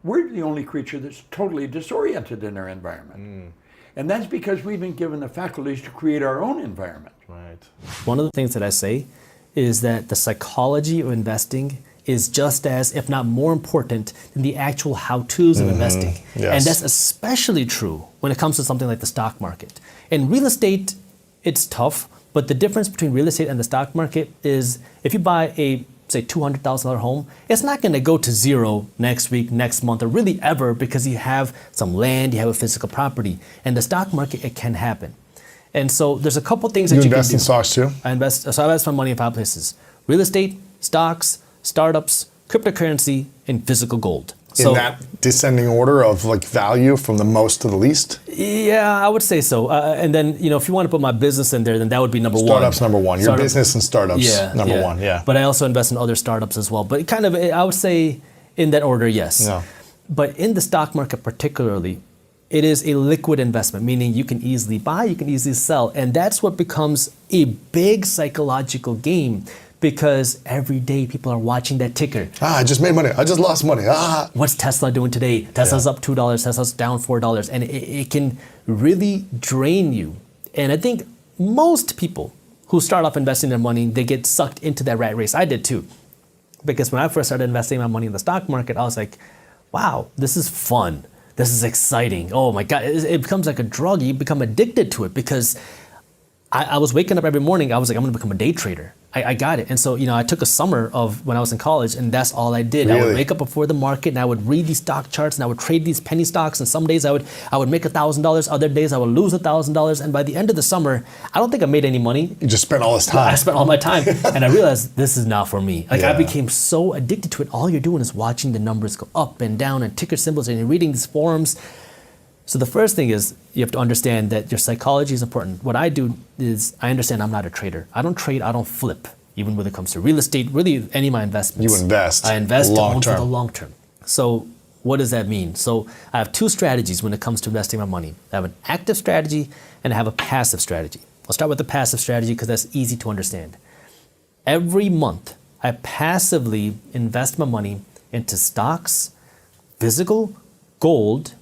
We're the only creature that's totally disoriented in our environment. And that's because we've been given the faculties to create our own environment. Right. One of the things that I say is that the psychology of investing is just as, if not more important than the actual how-tos of investing. Yes. And that's especially true when it comes to something like the stock market. In real estate, it's tough, but the difference between real estate and the stock market is if you buy a, say, $200,000 home, it's not going to go to zero next week, next month, or really ever, because you have some land, you have a physical property. And the stock market, it can happen. And so there's a couple things that you can do. You invest in stocks too? I invest my money in 5 places: real estate, stocks, startups, cryptocurrency, and physical gold. In that descending order of value from the most to the least? Yeah, I would say so. And then, if you want to put my business in there, then that would be number one. Startups number one. Your business and startups number one. Yeah. But I also invest in other startups as well. But kind of, I would say in that order, yes. No. But in the stock market particularly, it is a liquid investment, meaning you can easily buy, you can easily sell. And that's what becomes a big psychological game, because every day people are watching that ticker. I just made money. I just lost money. What's Tesla doing today? Tesla's up $2, Tesla's down $4. And it can really drain you And I think most people who start off investing their money, they get sucked into that rat race. I did too. Because when I first started investing my money in the stock market, I was like, wow, this is fun. This is exciting. Oh my God, it becomes like a drug. You become addicted to it because I was waking up every morning. I was like, I'm gonna become a day trader. I got it. And so, I took a summer of when I was in college and that's all I did. Really? I would wake up before the market and I would read these stock charts and I would trade these penny stocks. And some days I would make $1,000. Other days I would lose $1,000. And by the end of the summer, I don't think I made any money. You just spent all this time. I spent all my time and I realized this is not for me. Like I Yeah. became so addicted to it. All you're doing is watching the numbers go up and down and ticker symbols and you're reading these forums. So the first thing is you have to understand that your psychology is important. What I do is I understand I'm not a trader. I don't trade, I don't flip. Even when it comes to real estate, really any of my investments. You invest. I invest to long own for term. the long term. So what does that mean? So I have two strategies when it comes to investing my money. I have an active strategy and I have a passive strategy. I'll start with the passive strategy because that's easy to understand. Every month, I passively invest my money into stocks, physical, gold,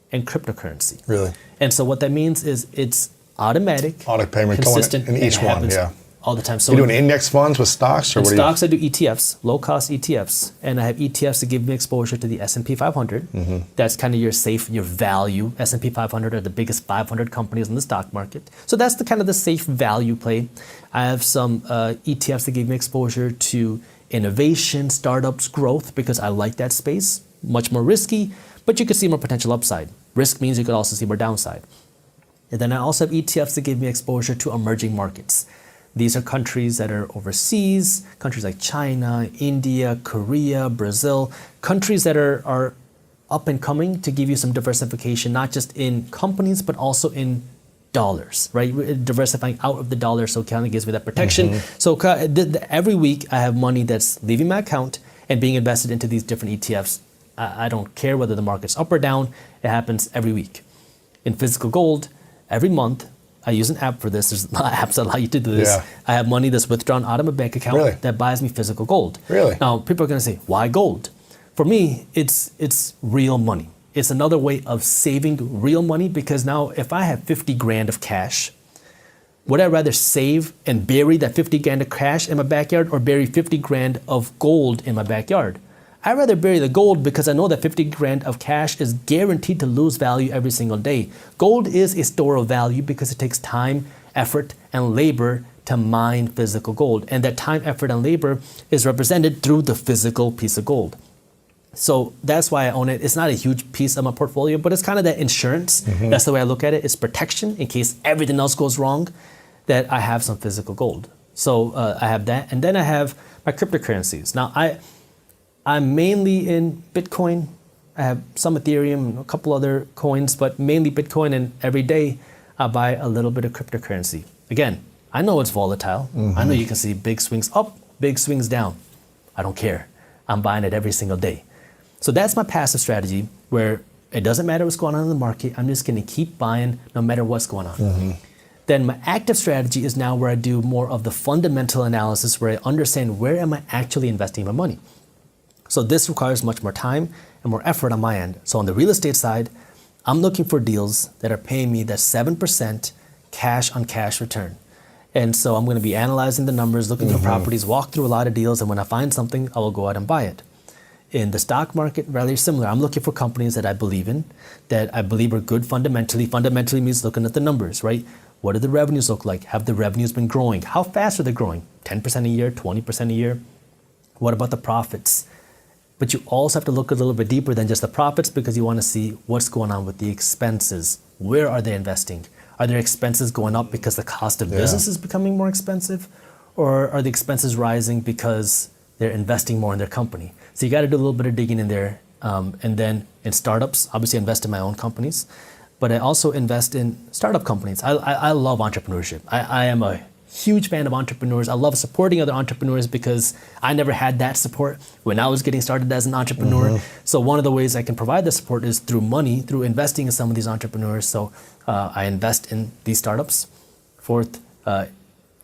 and cryptocurrency. Really? And so what that means is it's automatic, Auto payment going consistent, in and each it one, happens yeah. all the time. So You doing index funds with stocks, or in what stocks, I do ETFs, low-cost ETFs, and I have ETFs that give me exposure to the S&P 500. That's kind of your safe, your value. S&P 500 are the biggest 500 companies in the stock market. So that's the kind of the safe value play. I have some ETFs that give me exposure to innovation, startups, growth, because I like that space. Much more risky, but you could see more potential upside. Risk means you could also see more downside. And then I also have ETFs that give me exposure to emerging markets. These are countries that are overseas, countries like China, India, Korea, Brazil, countries that are up and coming to give you some diversification, not just in companies, but also in dollars, right? Diversifying out of the dollar, so it kind of gives me that protection. So every week I have money that's leaving my account and being invested into these different ETFs. I don't care whether the market's up or down. It happens every week. In physical gold, every month, I use an app for this. There's apps that allow you to do this. Yeah. I have money that's withdrawn out of my bank account Really? that buys me physical gold. Really? Now, people are going to say, why gold? For me, it's real money. It's another way of saving real money because now if I have 50 grand of cash, would I rather save and bury that 50 grand of cash in my backyard or bury 50 grand of gold in my backyard? I'd rather bury the gold because I know that 50 grand of cash is guaranteed to lose value every single day. Gold is a store of value because it takes time, effort, and labor to mine physical gold. And that time, effort, and labor is represented through the physical piece of gold. So that's why I own it. It's not a huge piece of my portfolio, but it's kind of that insurance. That's the way I look at it. It's protection in case everything else goes wrong, that I have some physical gold. So I have that. And then I have my cryptocurrencies. Now, I'm mainly in Bitcoin. I have some Ethereum and a couple other coins, but mainly Bitcoin. And every day I buy a little bit of cryptocurrency. Again, I know it's volatile. I know you can see big swings up, big swings down. I don't care. I'm buying it every single day. So that's my passive strategy where it doesn't matter what's going on in the market. I'm just going to keep buying no matter what's going on. Then my active strategy is now where I do more of the fundamental analysis where I understand where am I actually investing my money. So this requires much more time and more effort on my end. So on the real estate side, I'm looking for deals that are paying me that 7% cash on cash return. And so I'm going to be analyzing the numbers, looking for properties, walk through a lot of deals, and when I find something, I will go out and buy it. In the stock market, rather similar. I'm looking for companies that I believe in, that I believe are good fundamentally. Fundamentally means looking at the numbers, right? What do the revenues look like? Have the revenues been growing? How fast are they growing? 10% a year, 20% a year? What about the profits? But you also have to look a little bit deeper than just the profits because you want to see what's going on with the expenses. Where are they investing? Are their expenses going up because the cost of business is becoming more expensive? Or are the expenses rising because they're investing more in their company? So you got to do a little bit of digging in there. And then in startups, obviously I invest in my own companies, but I also invest in startup companies. I love entrepreneurship. I am a huge fan of entrepreneurs. I love supporting other entrepreneurs because I never had that support when I was getting started as an entrepreneur. So one of the ways I can provide the support is through money, through investing in some of these entrepreneurs. So I invest in these startups. Fourth,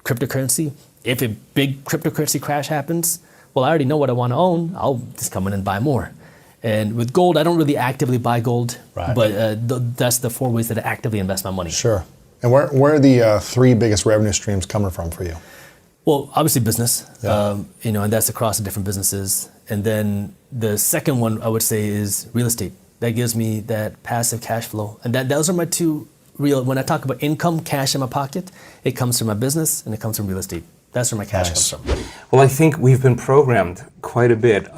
cryptocurrency. If a big cryptocurrency crash happens, well, I already know what I want to own. I'll just come in and buy more. And with gold, I don't really actively buy gold, but that's the 4 ways that I actively invest my money. Sure. And where are the three biggest revenue streams coming from for you? Well, obviously business, Yeah. and that's across the different businesses. And then the second one I would say is real estate. That gives me that passive cash flow. And those are my two real, when I talk about income, cash in my pocket, it comes from my business and it comes from real estate. That's where my cash comes from. Well, I think we've been programmed quite a bit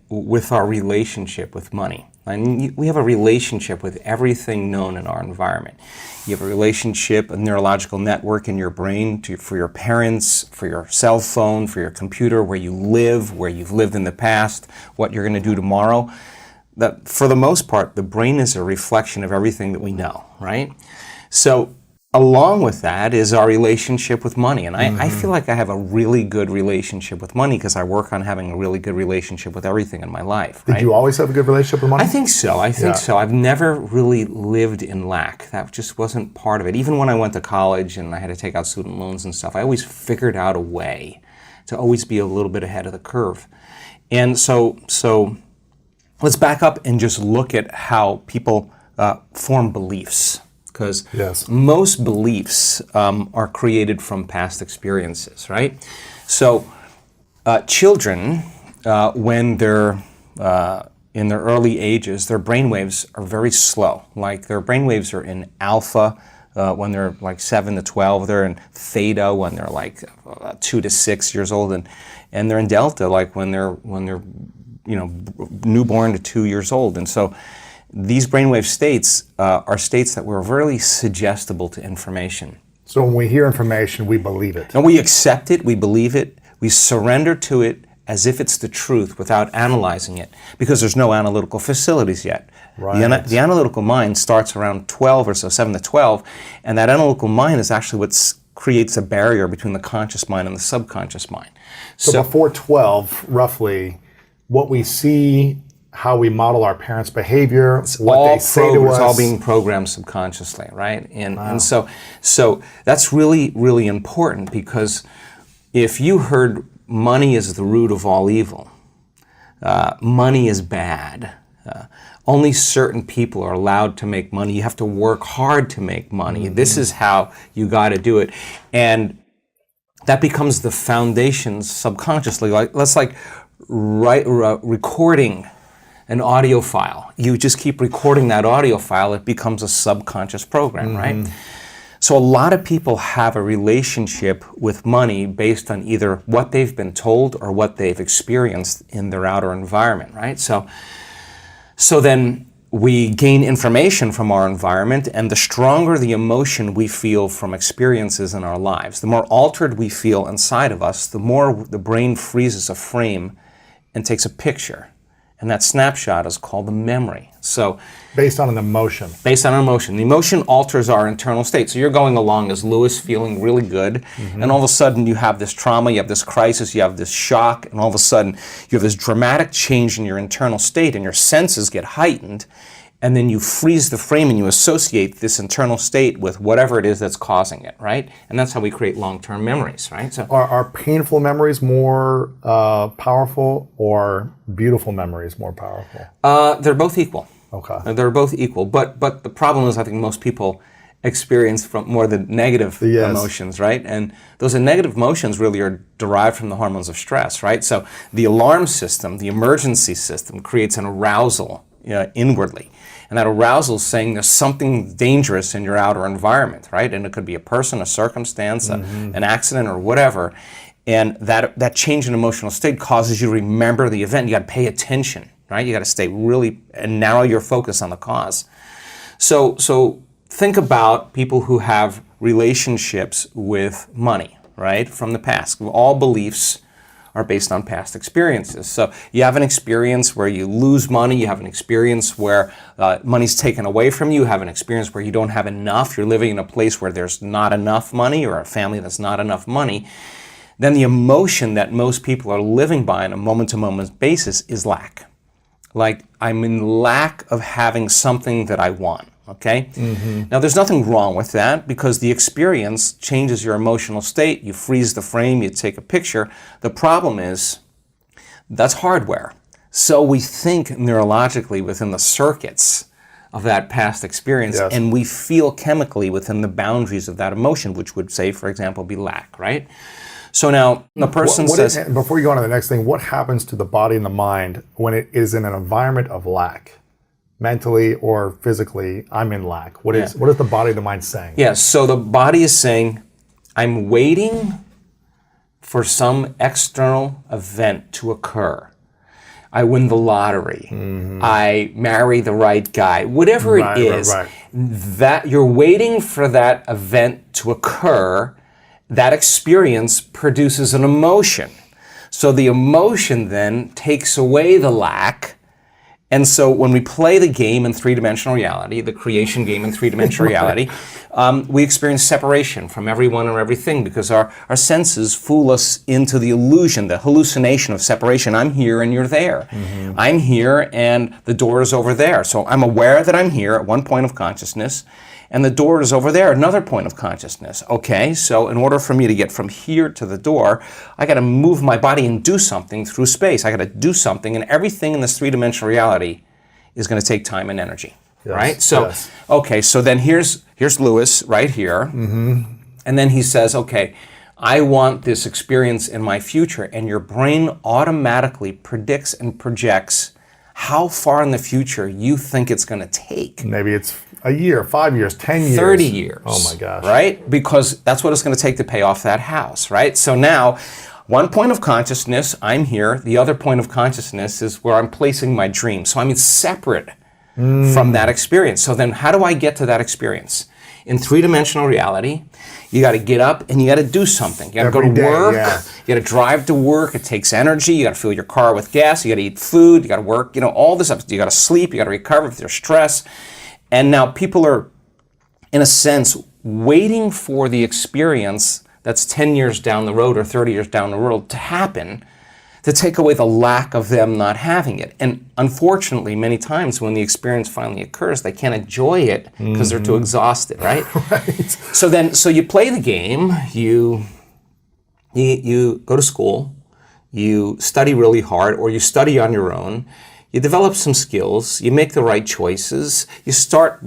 with our relationship with money. I mean, we have a relationship with everything known in our environment. You have a relationship, a neurological network in your brain for your parents, for your cell phone, for your computer, where you live, where you've lived in the past, what you're going to do tomorrow. That, for the most part, the brain is a reflection of everything that we know, right? So along with that is our relationship with money. And I feel like I have a really good relationship with money because I work on having a really good relationship with everything in my life. Right? Did you always have a good relationship with money? I think so. I think so. I've never really lived in lack. That just wasn't part of it. Even when I went to college and I had to take out student loans and stuff, I always figured out a way to always be a little bit ahead of the curve. And so let's back up and just look at how people form beliefs. Because most beliefs are created from past experiences, right? So children, when they're in their early ages, their brainwaves are very slow. Like their brainwaves are in alpha when they're like 7 to 12. They're in theta when they're like 2 to 6 years old, and they're in delta like when they're newborn to 2 years old. And so these brainwave states are states that were very suggestible to information. So when we hear information, we believe it. And we accept it, we believe it, we surrender to it as if it's the truth without analyzing it, because there's no analytical facilities yet. Right. The analytical mind starts around 12 or so, 7 to 12, and that analytical mind is actually what creates a barrier between the conscious mind and the subconscious mind. So before 12, roughly, what we see, how we model our parents' behavior, what they say to us. It's all being programmed subconsciously, right? And so that's really, really important, because if you heard money is the root of all evil, money is bad, only certain people are allowed to make money, you have to work hard to make money, this is how you got to do it. And that becomes the foundation subconsciously. That's like recording an audio file. You just keep recording that audio file, it becomes a subconscious program, right? So a lot of people have a relationship with money based on either what they've been told or what they've experienced in their outer environment, right? So then we gain information from our environment, and the stronger the emotion we feel from experiences in our lives, the more altered we feel inside of us, the more the brain freezes a frame and takes a picture. And that snapshot is called the memory. So based on an emotion. Based on an emotion. The emotion alters our internal state. So you're going along as Lewis, feeling really good, and all of a sudden you have this trauma, you have this crisis, you have this shock, and all of a sudden you have this dramatic change in your internal state, and your senses get heightened, and then you freeze the frame and you associate this internal state with whatever it is that's causing it, right? And that's how we create long-term memories, right? So Are painful memories more powerful, or beautiful memories more powerful? They're both equal. Okay. They're both equal, but the problem is I think most people experience from more the negative emotions, right? And those negative emotions really are derived from the hormones of stress, right? So the alarm system, the emergency system, creates an arousal inwardly. And that arousal is saying there's something dangerous in your outer environment, right? And it could be a person, a circumstance, an accident, or whatever. And that change in emotional state causes you to remember the event. You got to pay attention, right? You got to stay really and narrow your focus on the cause. So think about people who have relationships with money, right, from the past. All beliefs are based on past experiences. So you have an experience where you lose money, you have an experience where money's taken away from you, you have an experience where you don't have enough, you're living in a place where there's not enough money, or a family that's not enough money. Then the emotion that most people are living by on a moment-to-moment basis is lack. Like, I'm in lack of having something that I want. Okay? Now, there's nothing wrong with that, because the experience changes your emotional state. You freeze the frame, you take a picture. The problem is that's hardware. So we think neurologically within the circuits of that past experience, Yes. and we feel chemically within the boundaries of that emotion, which would say, for example, be lack, right? So now the person says... before you go on to the next thing, what happens to the body and the mind when it is in an environment of lack? Mentally or physically, I'm in lack. What is the body and the mind saying? Yeah, so the body is saying, I'm waiting for some external event to occur. I win the lottery. I marry the right guy. Whatever it is, that you're waiting for that event to occur. That experience produces an emotion. So the emotion then takes away the lack. And so when we play the game in three-dimensional reality, the creation game in three-dimensional reality, we experience separation from everyone or everything because our senses fool us into the illusion, the hallucination of separation. I'm here and you're there. I'm here and the door is over there. So I'm aware that I'm here at one point of consciousness, and the door is over there, another point of consciousness. Okay, so in order for me to get from here to the door, I got to move my body and do something through space. I got to do something, and everything in this three-dimensional reality is going to take time and energy, right? So, okay, so then here's Lewis right here, and then he says, okay, I want this experience in my future, and your brain automatically predicts and projects how far in the future you think it's going to take. Maybe it's a year, 5 years, 10 years. 30 years. Oh my gosh. Right? Because that's what it's going to take to pay off that house, right? So now, one point of consciousness, I'm here. The other point of consciousness is where I'm placing my dream. So I'm separate from that experience. So then how do I get to that experience? In three-dimensional reality, you got to get up and you got to do something. You got to go to work. You got to drive to work. It takes energy. You got to fill your car with gas. You got to eat food. You got to work. All this stuff. You got to sleep. You got to recover if there's stress. And now people are, in a sense, waiting for the experience that's 10 years down the road or 30 years down the road to happen, to take away the lack of them not having it. And unfortunately, many times when the experience finally occurs, they can't enjoy it because they're too exhausted, right? So you play the game, you go to school, you study really hard, or you study on your own, you develop some skills, you make the right choices, you start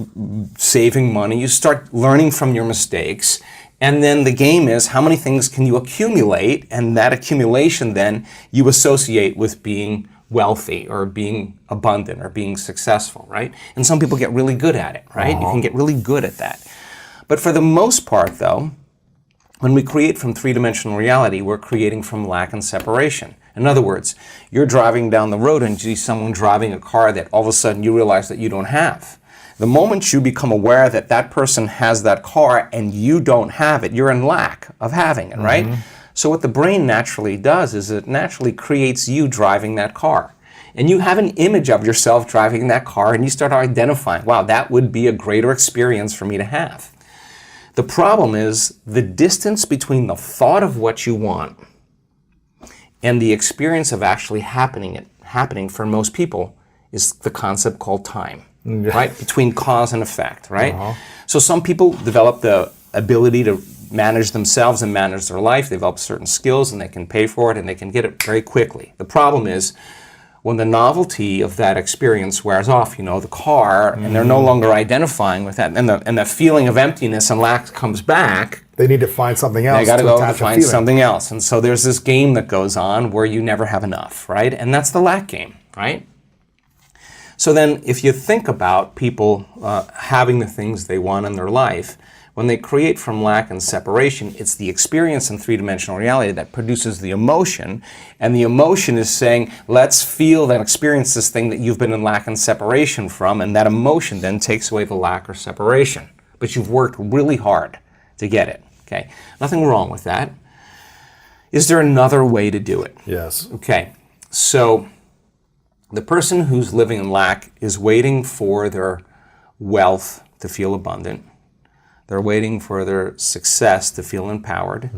saving money, you start learning from your mistakes, and then the game is how many things can you accumulate, and that accumulation then you associate with being wealthy or being abundant or being successful, right? And some people get really good at it, right? You can get really good at that. But for the most part though, when we create from three-dimensional reality, we're creating from lack and separation. In other words, you're driving down the road and you see someone driving a car that all of a sudden you realize that you don't have. The moment you become aware that that person has that car and you don't have it, you're in lack of having it, right? So what the brain naturally does is it naturally creates you driving that car. And you have an image of yourself driving that car and you start identifying, wow, that would be a greater experience for me to have. The problem is the distance between the thought of what you want and the experience of actually happening for most people is the concept called time, right? Between cause and effect, right? So some people develop the ability to manage themselves and manage their life. They develop certain skills and they can pay for it and they can get it very quickly. The problem is when the novelty of that experience wears off, the car, and they're no longer identifying with that, and the feeling of emptiness and lack comes back, they need to find something else. They got to go and find something else. And so there's this game that goes on where you never have enough, right? And that's the lack game, right? So then if you think about people having the things they want in their life, when they create from lack and separation, it's the experience in three-dimensional reality that produces the emotion, and the emotion is saying, let's feel and experience this thing that you've been in lack and separation from, and that emotion then takes away the lack or separation. But you've worked really hard to get it, okay? Nothing wrong with that. Is there another way to do it? Yes. Okay, so the person who's living in lack is waiting for their wealth to feel abundant. They're waiting for their success to feel empowered.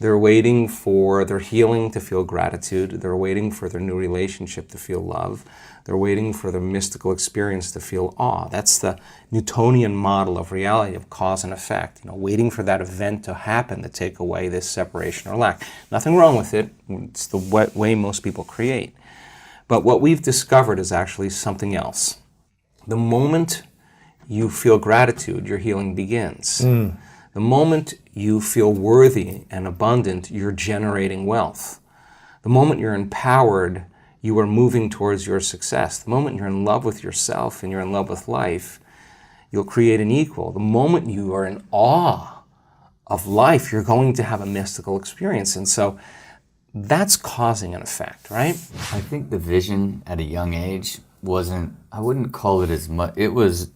They're waiting for their healing to feel gratitude. They're waiting for their new relationship to feel love. They're waiting for their mystical experience to feel awe. That's the Newtonian model of reality, of cause and effect. Waiting for that event to happen to take away this separation or lack. Nothing wrong with it. It's the way most people create. But what we've discovered is actually something else. The moment you feel gratitude, your healing begins. The moment you feel worthy and abundant, you're generating wealth. The moment you're empowered, you are moving towards your success. The moment you're in love with yourself and you're in love with life, you'll create an equal. The moment you are in awe of life, you're going to have a mystical experience. And so that's causing an effect, right? I think the vision at a young age wasn't, I wouldn't call it as much, it was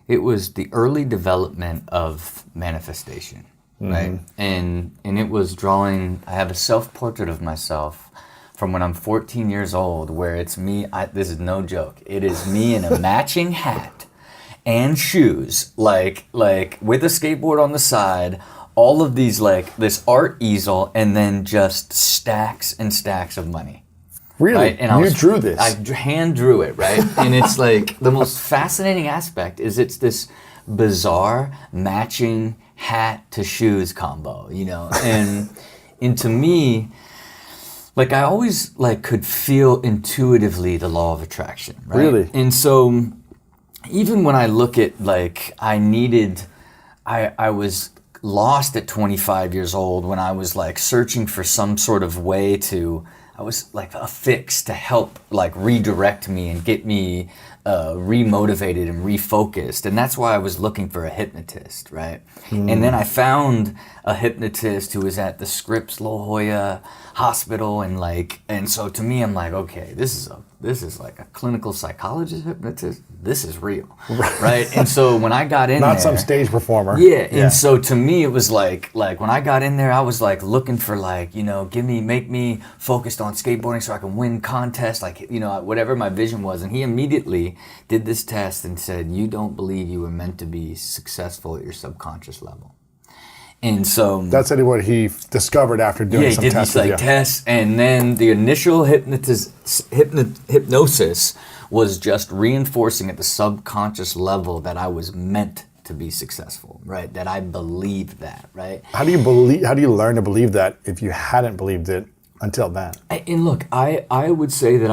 the early development of manifestation, right? And it was drawing, I have a self-portrait of myself from when I'm 14 years old where it's me, this is no joke, it is me in a matching hat and shoes, like with a skateboard on the side, all of these, like this art easel, and then just stacks and stacks of money. Really? Right? And you drew this? I hand drew it, right? And it's like, the most fascinating aspect is it's this bizarre matching hat to shoes combo, you know? And to me, like I always like could feel intuitively the law of attraction, right? Really? And so even when I look at like, I was lost at 25 years old when I was like searching for some sort of way to, I was like a fix to help like redirect me and get me remotivated and refocused. And that's why I was looking for a hypnotist, right? And then I found a hypnotist who was at the Scripps La Jolla Hospital, and so to me, I'm like, okay, this is like a clinical psychologist hypnotist. This is real, right? And so when I got in Not there, some stage performer. yeah, and so to me it was like when I got in there, I was like looking for like, you know, make me focused on skateboarding so I can win contests, like, you know, whatever my vision was. And he immediately did this test and said, you don't believe you were meant to be successful at your subconscious level. And so That's what he discovered after doing some he did tests. these like tests, and then the initial hypnosis was just reinforcing at the subconscious level that I was meant to be successful, right? That I believed that, right? How do you learn to believe that if you hadn't believed it until then? And look, I would say that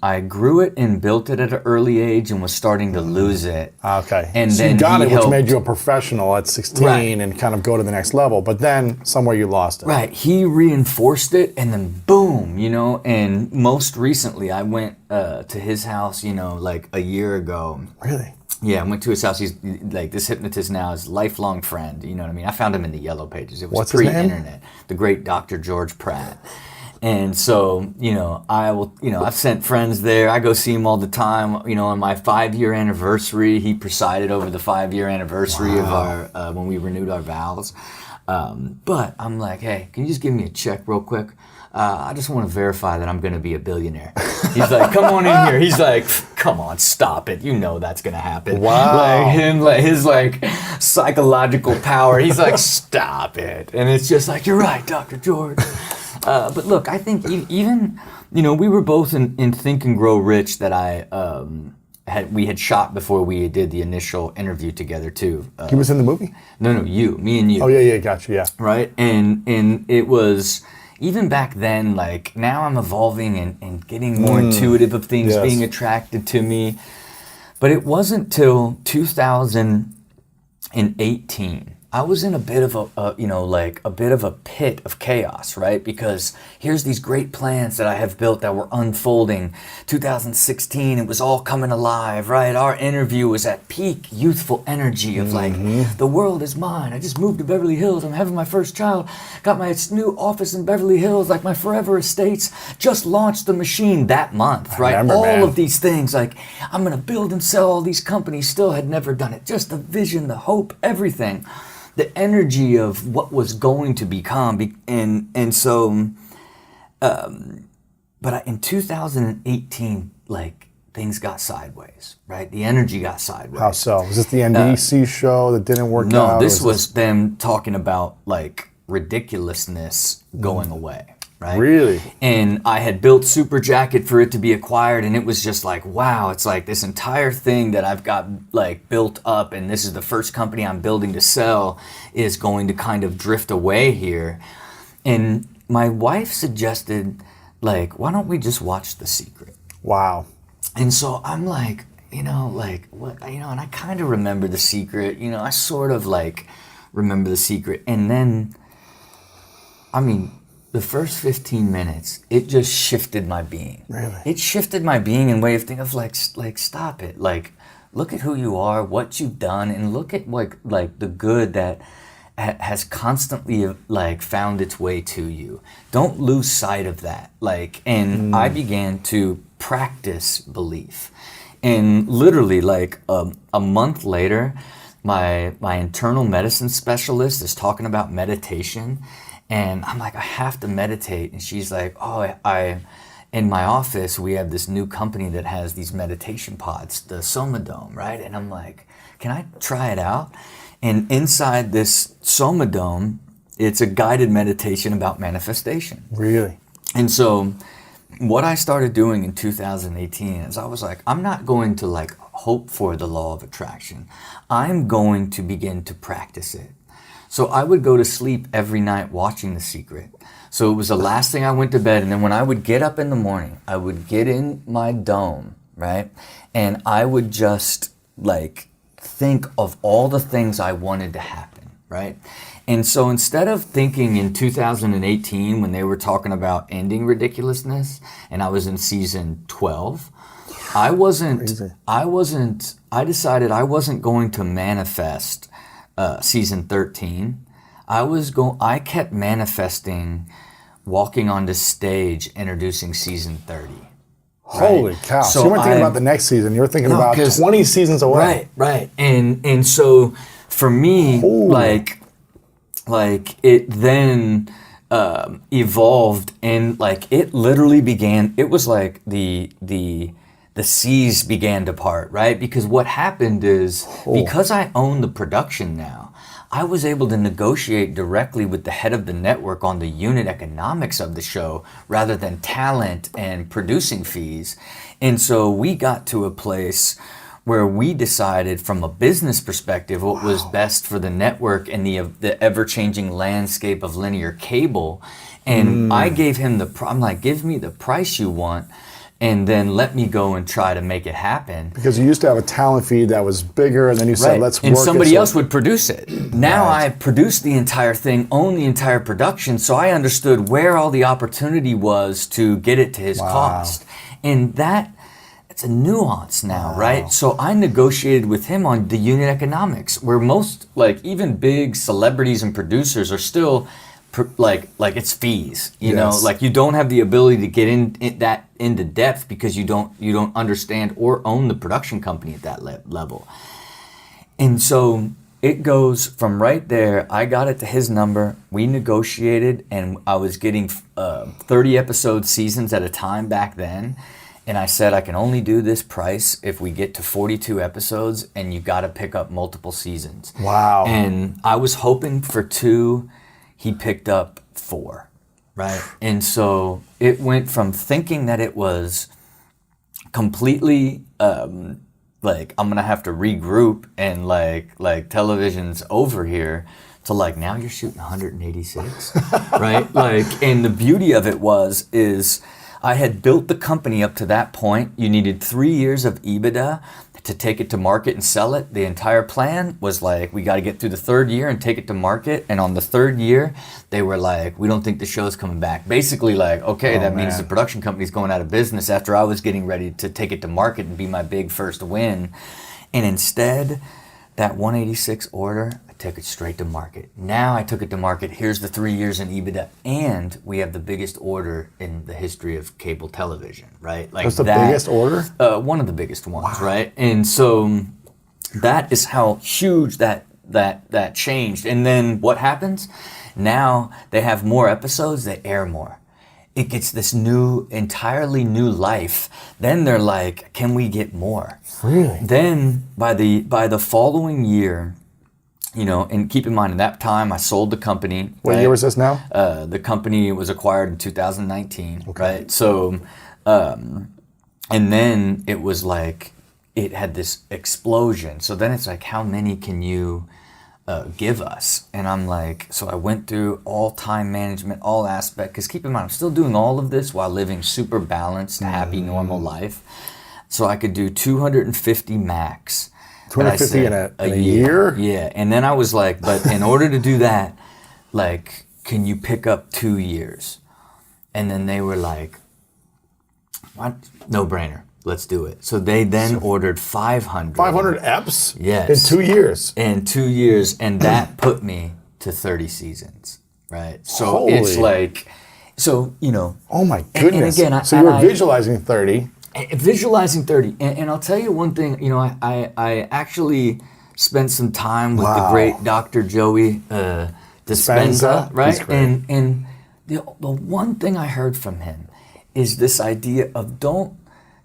I grew it and built it at an early age and was starting to lose it. Okay. And so then you got it, helped. which made you a professional at 16 Right. and kind of go to the next level. But then somewhere you lost it. Right. He reinforced it, and then boom, you know. And most recently, I went to his house, you know, like a year ago. Really? Yeah, I went to his house. He's like, this hypnotist now is lifelong friend. You know what I mean? I found him in the Yellow Pages. It was What's his name? pre-internet. The great Dr. George Pratt. And so, you know, I've sent friends there. I go see him all the time. You know, on my 5-year anniversary, he presided over the 5-year anniversary of our, when we renewed our vows. But I'm like, hey, can you just give me a check real quick? I just want to verify that I'm going to be a billionaire. He's like, come on in here. He's like, come on, stop it. You know that's going to happen. Wow. His psychological power. He's like, stop it. And it's just like, you're right, Dr. George. But look, I think even, you know, we were both in Think and Grow Rich that we had shot before we did the initial interview together too. He was in the movie? No, me and you. Oh, yeah, gotcha, yeah. Right? And it was, even back then, like now I'm evolving and getting more intuitive of things being attracted to me. But it wasn't till 2018. I was in a bit of a bit of a pit of chaos, right? Because here's these great plans that I have built that were unfolding. 2016, it was all coming alive, right? Our interview was at peak youthful energy of like, the world is mine. I just moved to Beverly Hills. I'm having my first child. Got my new office in Beverly Hills, like my forever estates. Just launched the machine that month, right? All of these things, like I'm gonna build and sell all these companies. Still had never done it. Just the vision, the hope, everything. The energy of what was going to become, and so, but in 2018, like things got sideways, right? The energy got sideways. How so? Was this the NBC show that didn't work out? No, this was them talking about like ridiculousness going away. Right? Really? And I had built Super Jacket for it to be acquired, and it was just like, wow, it's like this entire thing that I've got like built up, and this is the first company I'm building to sell, is going to kind of drift away here. And my wife suggested, like, why don't we just watch The Secret? Wow. And so I'm like, like what, and I kind of remember The Secret. I sort of like remember The Secret, and then, I mean, the first 15 minutes, it just shifted my being. Really? It shifted my being in way of thinking of like stop it, like look at who you are, what you've done, and look at like the good that has constantly like found its way to you. Don't lose sight of that. And I began to practice belief, and literally like a month later, my internal medicine specialist is talking about meditation, and I'm like, I have to meditate, and she's like, I in my office we have this new company that has these meditation pods, the Soma Dome, right? And I'm like, can I try it out? And inside this Soma Dome, it's a guided meditation about manifestation. Really? And so what I started doing in 2018 is I was like, I'm not going to like hope for the law of attraction. I'm going to begin to practice it. So I would go to sleep every night watching The Secret. So it was the last thing I went to bed. And then when I would get up in the morning, I would get in my dome, right? And I would just like think of all the things I wanted to happen, right? And so instead of thinking in 2018 when they were talking about ending ridiculousness and I was in season 12, I decided I wasn't going to manifest season 13. I kept manifesting walking on this stage introducing season 30. Holy cow. So you weren't thinking about the next season. You were thinking about 20 seasons away. Right. And so for me, like it then evolved, and like it literally began, it was like the seas began to part, right? Because what happened is, because I own the production now, I was able to negotiate directly with the head of the network on the unit economics of the show rather than talent and producing fees. And so we got to a place where we decided from a business perspective what was best for the network and the ever-changing landscape of linear cable. And I gave him I'm like, give me the price you want, and then let me go and try to make it happen. Because you used to have a talent feed that was bigger, and then you said, let's work it. And somebody else would produce it. Now I produced the entire thing, own the entire production, so I understood where all the opportunity was to get it to his cost. And it's a nuance now, right? So I negotiated with him on the unit economics, where most, like even big celebrities and producers are still like it's fees, you know, like you don't have the ability to get into depth because you don't understand or own the production company at that level. And so it goes from right there. I got it to his number. We negotiated, and I was getting 30 episode seasons at a time back then. And I said, I can only do this price if we get to 42 episodes, and you got to pick up multiple seasons. Wow. And I was hoping for 2. He picked up 4, right? And so it went from thinking that it was completely like I'm gonna have to regroup and like television's over here, to like now you're shooting 186, right? Like, and the beauty of it is I had built the company up to that point. You needed 3 years of EBITDA to take it to market and sell it. The entire plan was like, we got to get through the 3rd year and take it to market. And on the 3rd year, they were like, we don't think the show's coming back. Basically like, okay, that means the production company's going out of business, after I was getting ready to take it to market and be my big first win. And instead, that 186 order, I took it straight to market. Now I took it to market. Here's the 3 years in EBITDA, and we have the biggest order in the history of cable television, right? Like that's the biggest order? One of the biggest ones, right? And so that is how huge that changed. And then what happens? Now they have more episodes, they air more. It gets this entirely new life. Then they're like, can we get more? Really? Then by the following year, you know, and keep in mind, at that time, I sold the company. What year was this now? The company was acquired in 2019, right? So, and then it was like, it had this explosion. So then it's like, how many can you give us? And I'm like, so I went through all time management, all aspects, because keep in mind, I'm still doing all of this while living super balanced, happy, normal life. so I could do 250 max. And I 250 said, in a year? Yeah. And then I was like, but in order to do that, like, can you pick up 2 years? And then they were like, what? No brainer. Let's do it. So they then ordered 500. 500 EPs? Yes. In 2 years? In 2 years. And that put me to 30 seasons, right? So Holy. it's like, so, you know. Oh my goodness. And again, so you were visualizing 30. Visualizing 30. And I'll tell you one thing, you know, I actually spent some time with the great Dr. Joey Dispenza, right? And the one thing I heard from him is this idea of don't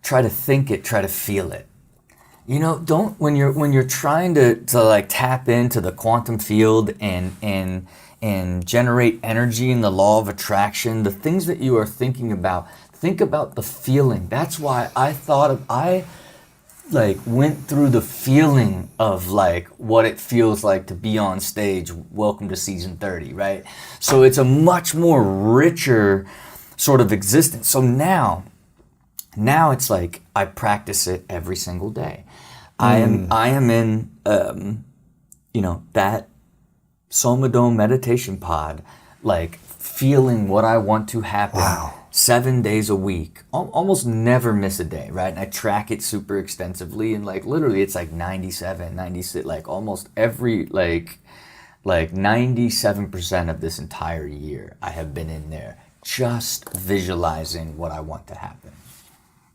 try to think it, try to feel it. You know, don't when you're trying to like tap into the quantum field and generate energy in the law of attraction, the things that you are thinking about, think about the feeling. That's why I went through the feeling of like what it feels like to be on stage. Welcome to season 30, right? So it's a much more richer sort of existence. So now it's like I practice it every single day. I am in you know, that Somadome meditation pod, like feeling what I want to happen 7 days a week. Almost never miss a day, right? And I track it super extensively, and like literally it's like 97, 96, like almost every like 97% of this entire year I have been in there just visualizing what I want to happen.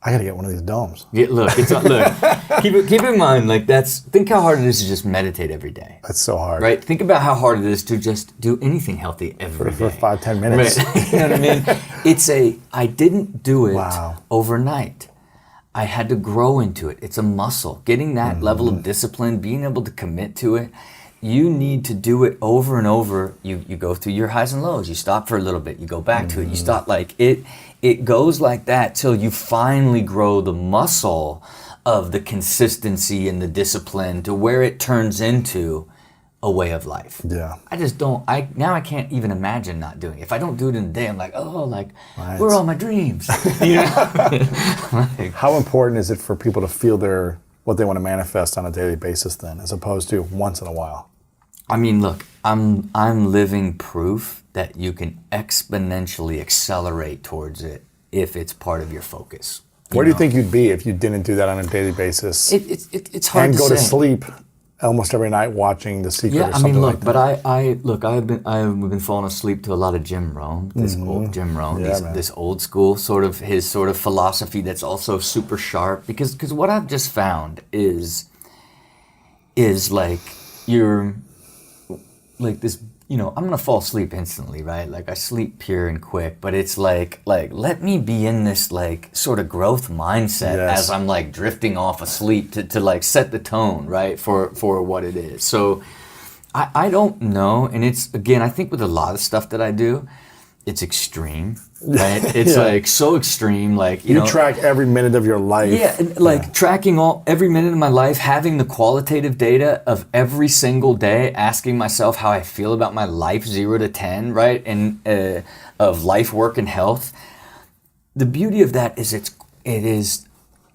I gotta get one of these domes. Yeah, look, keep in mind, like think how hard it is to just meditate every day. That's so hard. Right? Think about how hard it is to just do anything healthy every day. For 5-10 minutes. Right. You know what I mean? I didn't do it overnight. I had to grow into it. It's a muscle. Getting that level of discipline, being able to commit to it, you need to do it over and over. You go through your highs and lows. You stop for a little bit. You go back to it. You stop like it. It goes like that till you finally grow the muscle of the consistency and the discipline to where it turns into a way of life. Yeah. I just don't, I can't even imagine not doing it. If I don't do it in a day, I'm like, where are all my dreams? You know? How important is it for people to feel what they want to manifest on a daily basis then, as opposed to once in a while? I mean, look, I'm living proof that you can exponentially accelerate towards it if it's part of your focus. Where do you think you'd be if you didn't do that on a daily basis? It's hard and to say. go to sleep almost every night watching The Secret or something like that. But I've been falling asleep to a lot of Jim Rohn, old Jim Rohn, this old school his philosophy that's also super sharp. Because what I've just found is like you're like this. You know, I'm gonna fall asleep instantly, right? Like I sleep pure and quick, but it's like let me be in this like sort of growth mindset as I'm like drifting off asleep to like set the tone, right, for what it is. So I don't know, and it's again, I think with a lot of stuff that I do, it's extreme, right? It's like so extreme, like you know, track every minute of your life. Yeah, tracking every minute of my life, having the qualitative data of every single day, asking myself how I feel about my life, 0 to 10, right? And of life, work, and health. The beauty of that is it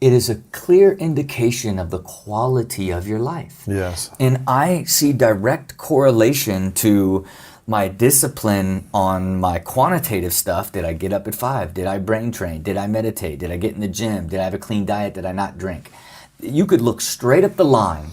is a clear indication of the quality of your life. Yes. And I see direct correlation to my discipline on my quantitative stuff. Did I get up at 5? Did I brain train? Did I meditate? Did I get in the gym? Did I have a clean diet? Did I not drink? You could look straight up the line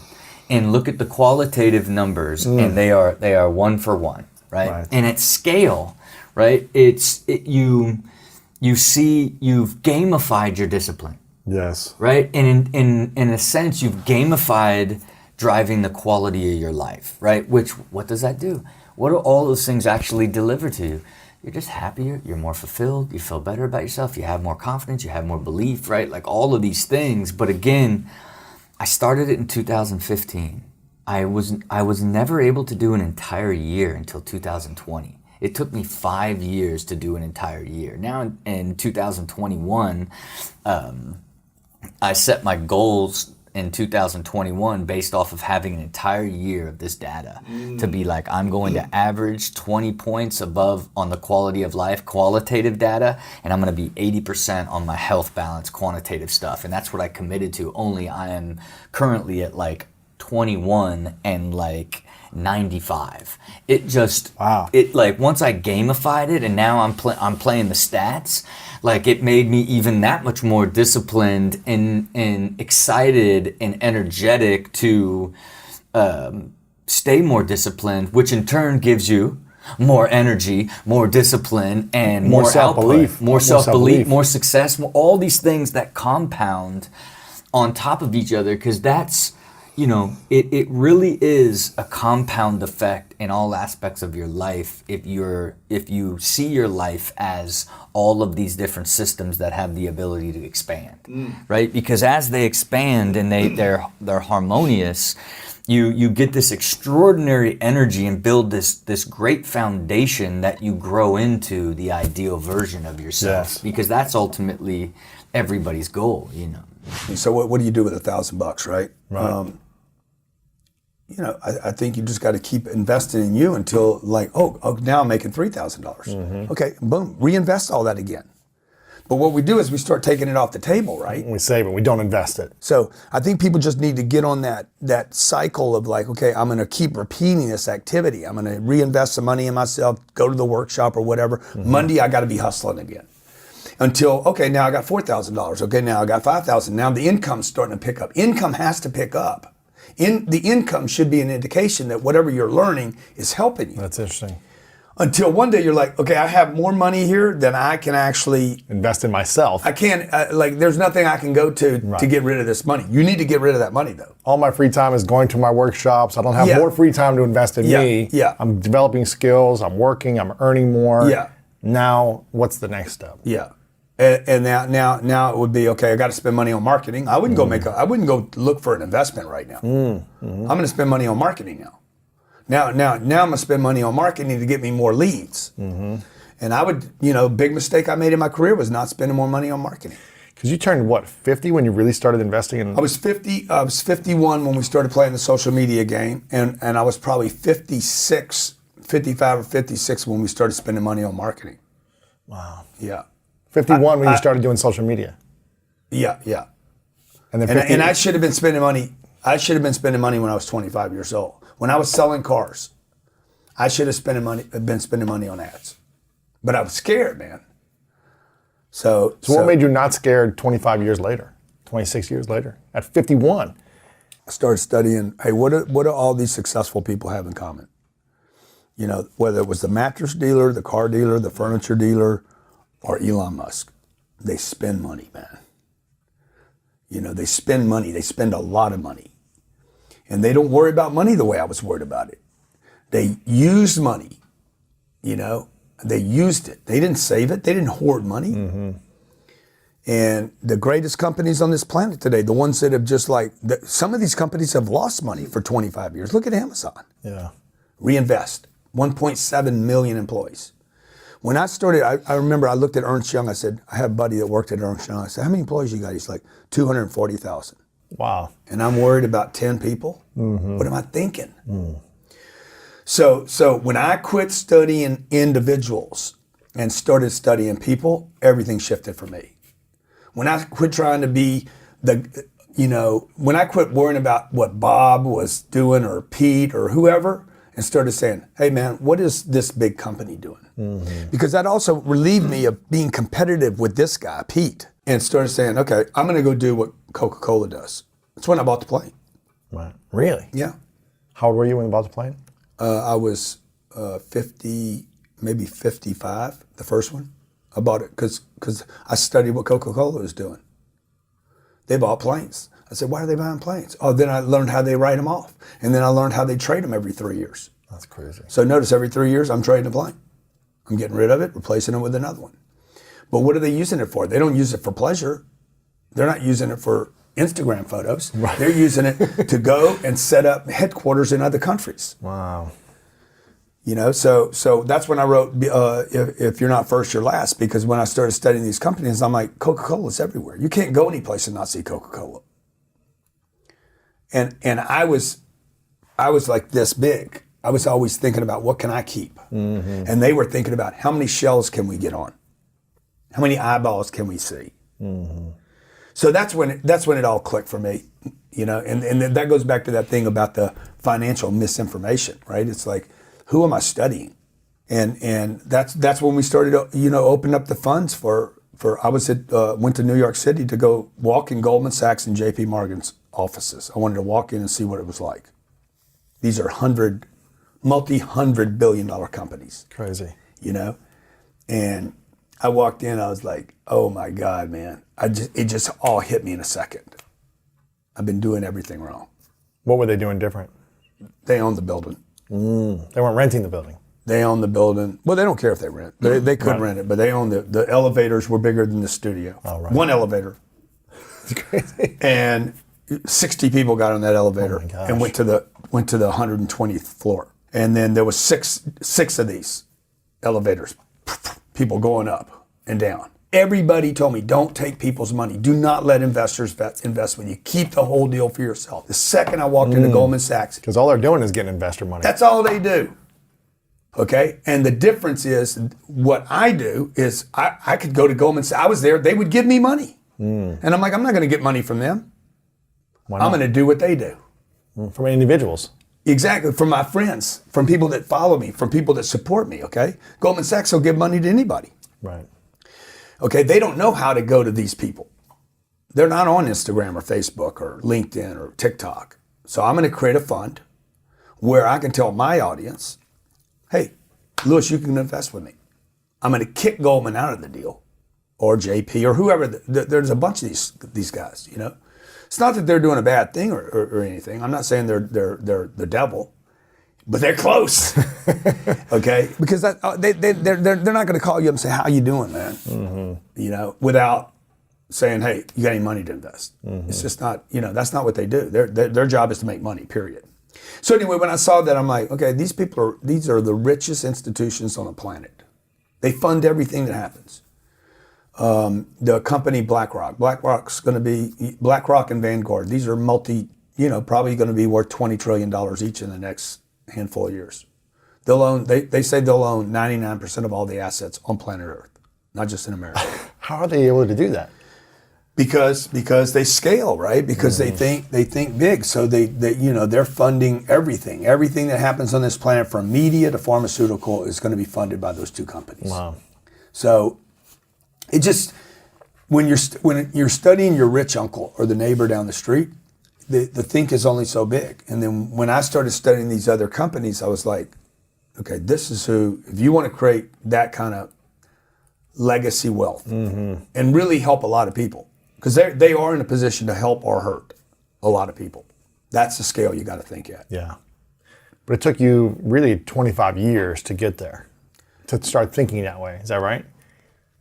and look at the qualitative numbers, and they are 1 for 1, right? And at scale, right? You see you've gamified your discipline. Yes. Right? And in a sense, you've gamified driving the quality of your life, right? What does that do? What do all those things actually deliver to you? You're just happier, you're more fulfilled, you feel better about yourself, you have more confidence, you have more belief, right? Like all of these things. But again, I started it in 2015. I was never able to do an entire year until 2020. It took me 5 years to do an entire year. Now in 2021, I set my goals in 2021 based off of having an entire year of this data to be like, I'm going to average 20 points above on the quality of life, qualitative data, and I'm going to be 80% on my health balance, quantitative stuff. And that's what I committed to. Only I am currently at like 21 and like 95. It just, it like, once I gamified it and now I'm playing the stats, like it made me even that much more disciplined and excited and energetic to stay more disciplined, which in turn gives you more energy, more discipline, and more self-belief, output, more self-belief, more success, all these things that compound on top of each other, because that's, you know, it really is a compound effect in all aspects of your life if you see your life as all of these different systems that have the ability to expand, right? Because as they expand and they're harmonious, you get this extraordinary energy and build this great foundation that you grow into the ideal version of yourself. Yes. Because that's ultimately everybody's goal, you know. So what do you do with $1,000, right? You know, I think you just got to keep investing in you until like, oh now I'm making $3,000. Okay, boom, reinvest all that again. But what we do is we start taking it off the table, right? We save it, we don't invest it. So I think people just need to get on that cycle of like, okay, I'm going to keep repeating this activity. I'm going to reinvest some money in myself, go to the workshop or whatever. Monday, I got to be hustling again. Until, okay, now I got $4,000. Okay, now I got $5,000. Now the income's starting to pick up. Income has to pick up. The income should be an indication that whatever you're learning is helping you. That's interesting. Until one day you're like, okay, I have more money here than I can actually invest in myself. I can't, like, there's nothing I can go to get rid of this money. You need to get rid of that money, though. All my free time is going to my workshops. I don't have more free time to invest in me. Yeah. I'm developing skills. I'm working. I'm earning more. Yeah. Now, what's the next step? Yeah. And now it would be, okay, I got to spend money on marketing. I wouldn't go look for an investment right now. I'm going to spend money on marketing now. Now I'm going to spend money on marketing to get me more leads. And I would, big mistake I made in my career was not spending more money on marketing. Because you turned, 50 when you really started investing in? I was 51 when we started playing the social media game. And I was probably 55 or 56 when we started spending money on marketing. Wow. Yeah. 51 when you started doing social media. Yeah. And then I should have been spending money. I should have been spending money when I was 25 years old. When I was selling cars, I should have been spending money on ads. But I was scared, man. So what made you not scared 25 years later, 26 years later, at 51? I started studying, hey, what do all these successful people have in common? Whether it was the mattress dealer, the car dealer, the furniture dealer, or Elon Musk, they spend money, man. They spend money. They spend a lot of money. And they don't worry about money the way I was worried about it. They used money, They used it. They didn't save it. They didn't hoard money. And the greatest companies on this planet today, the ones that have some of these companies have lost money for 25 years. Look at Amazon. Yeah. Reinvest, 1.7 million employees. When I started, I remember I looked at Ernst Young. I said, I had a buddy that worked at Ernst Young. I said, how many employees you got? He's like, 240,000. Wow. And I'm worried about 10 people. What am I thinking? So when I quit studying individuals and started studying people, everything shifted for me. When I quit trying to be when I quit worrying about what Bob was doing or Pete or whoever, and started saying, hey man, what is this big company doing? Because that also relieved me of being competitive with this guy, Pete, and started saying, okay, I'm going to go do what Coca-Cola does. That's when I bought the plane. Right. Really? Yeah. How old were you when you bought the plane? I was 50, maybe 55, the first one. I bought it because I studied what Coca-Cola was doing. They bought planes. I said, why are they buying planes? Oh, then I learned how they write them off. And then I learned how they trade them every 3 years. That's crazy. So notice every 3 years, I'm trading a plane. I'm getting rid of it, replacing it with another one. But what are they using it for? They don't use it for pleasure. They're not using it for Instagram photos. Right. They're using it to go and set up headquarters in other countries. Wow. So that's when I wrote, if you're not first, you're last. Because when I started studying these companies, I'm like, Coca-Cola's everywhere. You can't go any place and not see Coca-Cola. And I was like this big. I was always thinking about what can I keep? And they were thinking about how many shells can we get on? How many eyeballs can we see? So that's when it all clicked for me, you know, and that goes back to that thing about the financial misinformation, right? It's like, who am I studying? And that's when we started, you know, open up the funds for I went to New York City to go walk in Goldman Sachs and JP Morgan's offices. I wanted to walk in and see what it was like. These are multi-hundred billion dollar companies. Crazy. You know? And I walked in, I was like, oh my God, man. It just all hit me in a second. I've been doing everything wrong. What were they doing different? They own the building. They weren't renting the building. They own the building. Well, they don't care if they rent. They could rent it, but they own the elevators were bigger than the studio. Oh, right. One elevator. It's crazy. And 60 people got on that elevator and went to the 120th floor. And then there was six of these elevators, people going up and down. Everybody told me, don't take people's money. Do not let investors invest with you. Keep the whole deal for yourself. The second I walked into Goldman Sachs. Because all they're doing is getting investor money. That's all they do. Okay? And the difference is what I do is I could go to Goldman Sachs. I was there. They would give me money. And I'm like, I'm not going to get money from them. Why not? I'm going to do what they do. From individuals. Exactly. From my friends, from people that follow me, from people that support me. Okay? Goldman Sachs will give money to anybody. Right. Okay, they don't know how to go to these people. They're not on Instagram or Facebook or LinkedIn or TikTok. So I'm going to create a fund where I can tell my audience, hey, Lewis, you can invest with me. I'm going to kick Goldman out of the deal, or JP, or whoever. There's a bunch of these guys, you know. It's not that they're doing a bad thing or anything. I'm not saying they're the devil. But they're close, okay? Because they're not going to call you up and say, "How you doing, man?" You know, without saying, "Hey, you got any money to invest?" It's just not, you know, that's not what they do. Their job is to make money. Period. So anyway, when I saw that, I'm like, okay, these are the richest institutions on the planet. They fund everything that happens. The company BlackRock and Vanguard. These are probably going to be worth $20 trillion each in the next handful of years. They say they'll own 99% of all the assets on planet Earth, not just in America. How are they able to do that? Because they scale, right? Because they think big. So they're funding everything. Everything that happens on this planet, from media to pharmaceutical, is going to be funded by those two companies. Wow. So it just, when you're studying your rich uncle or the neighbor down the street, the think is only so big. And then when I started studying these other companies, I was like, okay, this is who, if you want to create that kind of legacy wealth and really help a lot of people, because they are in a position to help or hurt a lot of people. That's the scale you got to think at. Yeah. But it took you really 25 years to get there, to start thinking that way. Is that right?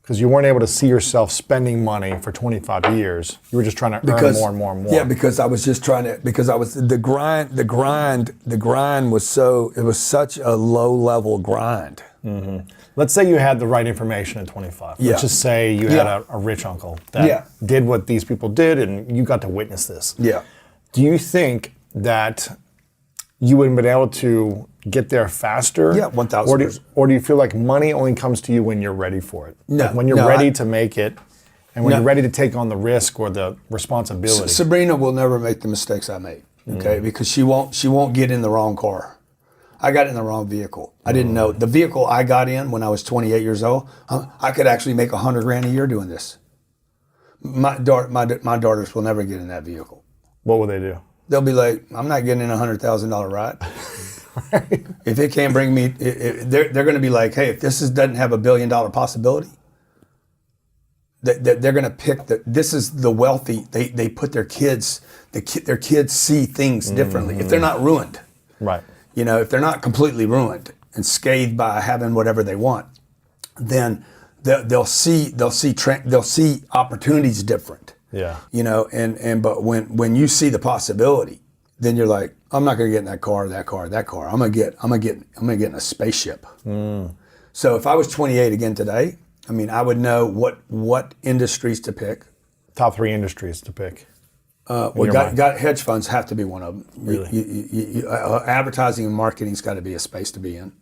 Because you weren't able to see yourself spending money for 25 years. You were just trying to earn more and more and more. Yeah, because I was just trying to, the grind was such a low level grind. Let's say you had the right information at 25. Yeah. Let's just say you had a rich uncle that did what these people did and you got to witness this. Yeah. Do you think that you would have been able to get there faster? Yeah, 1,000%. Or do you feel like money only comes to you when you're ready for it? No. Like when you're ready to make it and when you're ready to take on the risk or the responsibility? Sabrina will never make the mistakes I made, okay? Because she won't get in the wrong car. I got in the wrong vehicle. I didn't know. The vehicle I got in when I was 28 years old, I could actually make $100,000 a year doing this. My daughters will never get in that vehicle. What will they do? They'll be like, I'm not getting in a $100,000 ride. If it can't bring me, they're going to be like, hey, if this doesn't have $1 billion possibility, they're going to pick this is the wealthy. They put their kids, their kids see things differently. If they're not ruined, right? You know, if they're not completely ruined and scathed by having whatever they want, then they'll see opportunities different. Yeah. You know, but when you see the possibility, then you're like, I'm not going to get in that car. I'm going to get in a spaceship. So if I was 28 again today, I mean, I would know what industries to pick. Top 3 industries to pick. Got hedge funds have to be one of them. Really? Advertising and marketing's got to be a space to be in.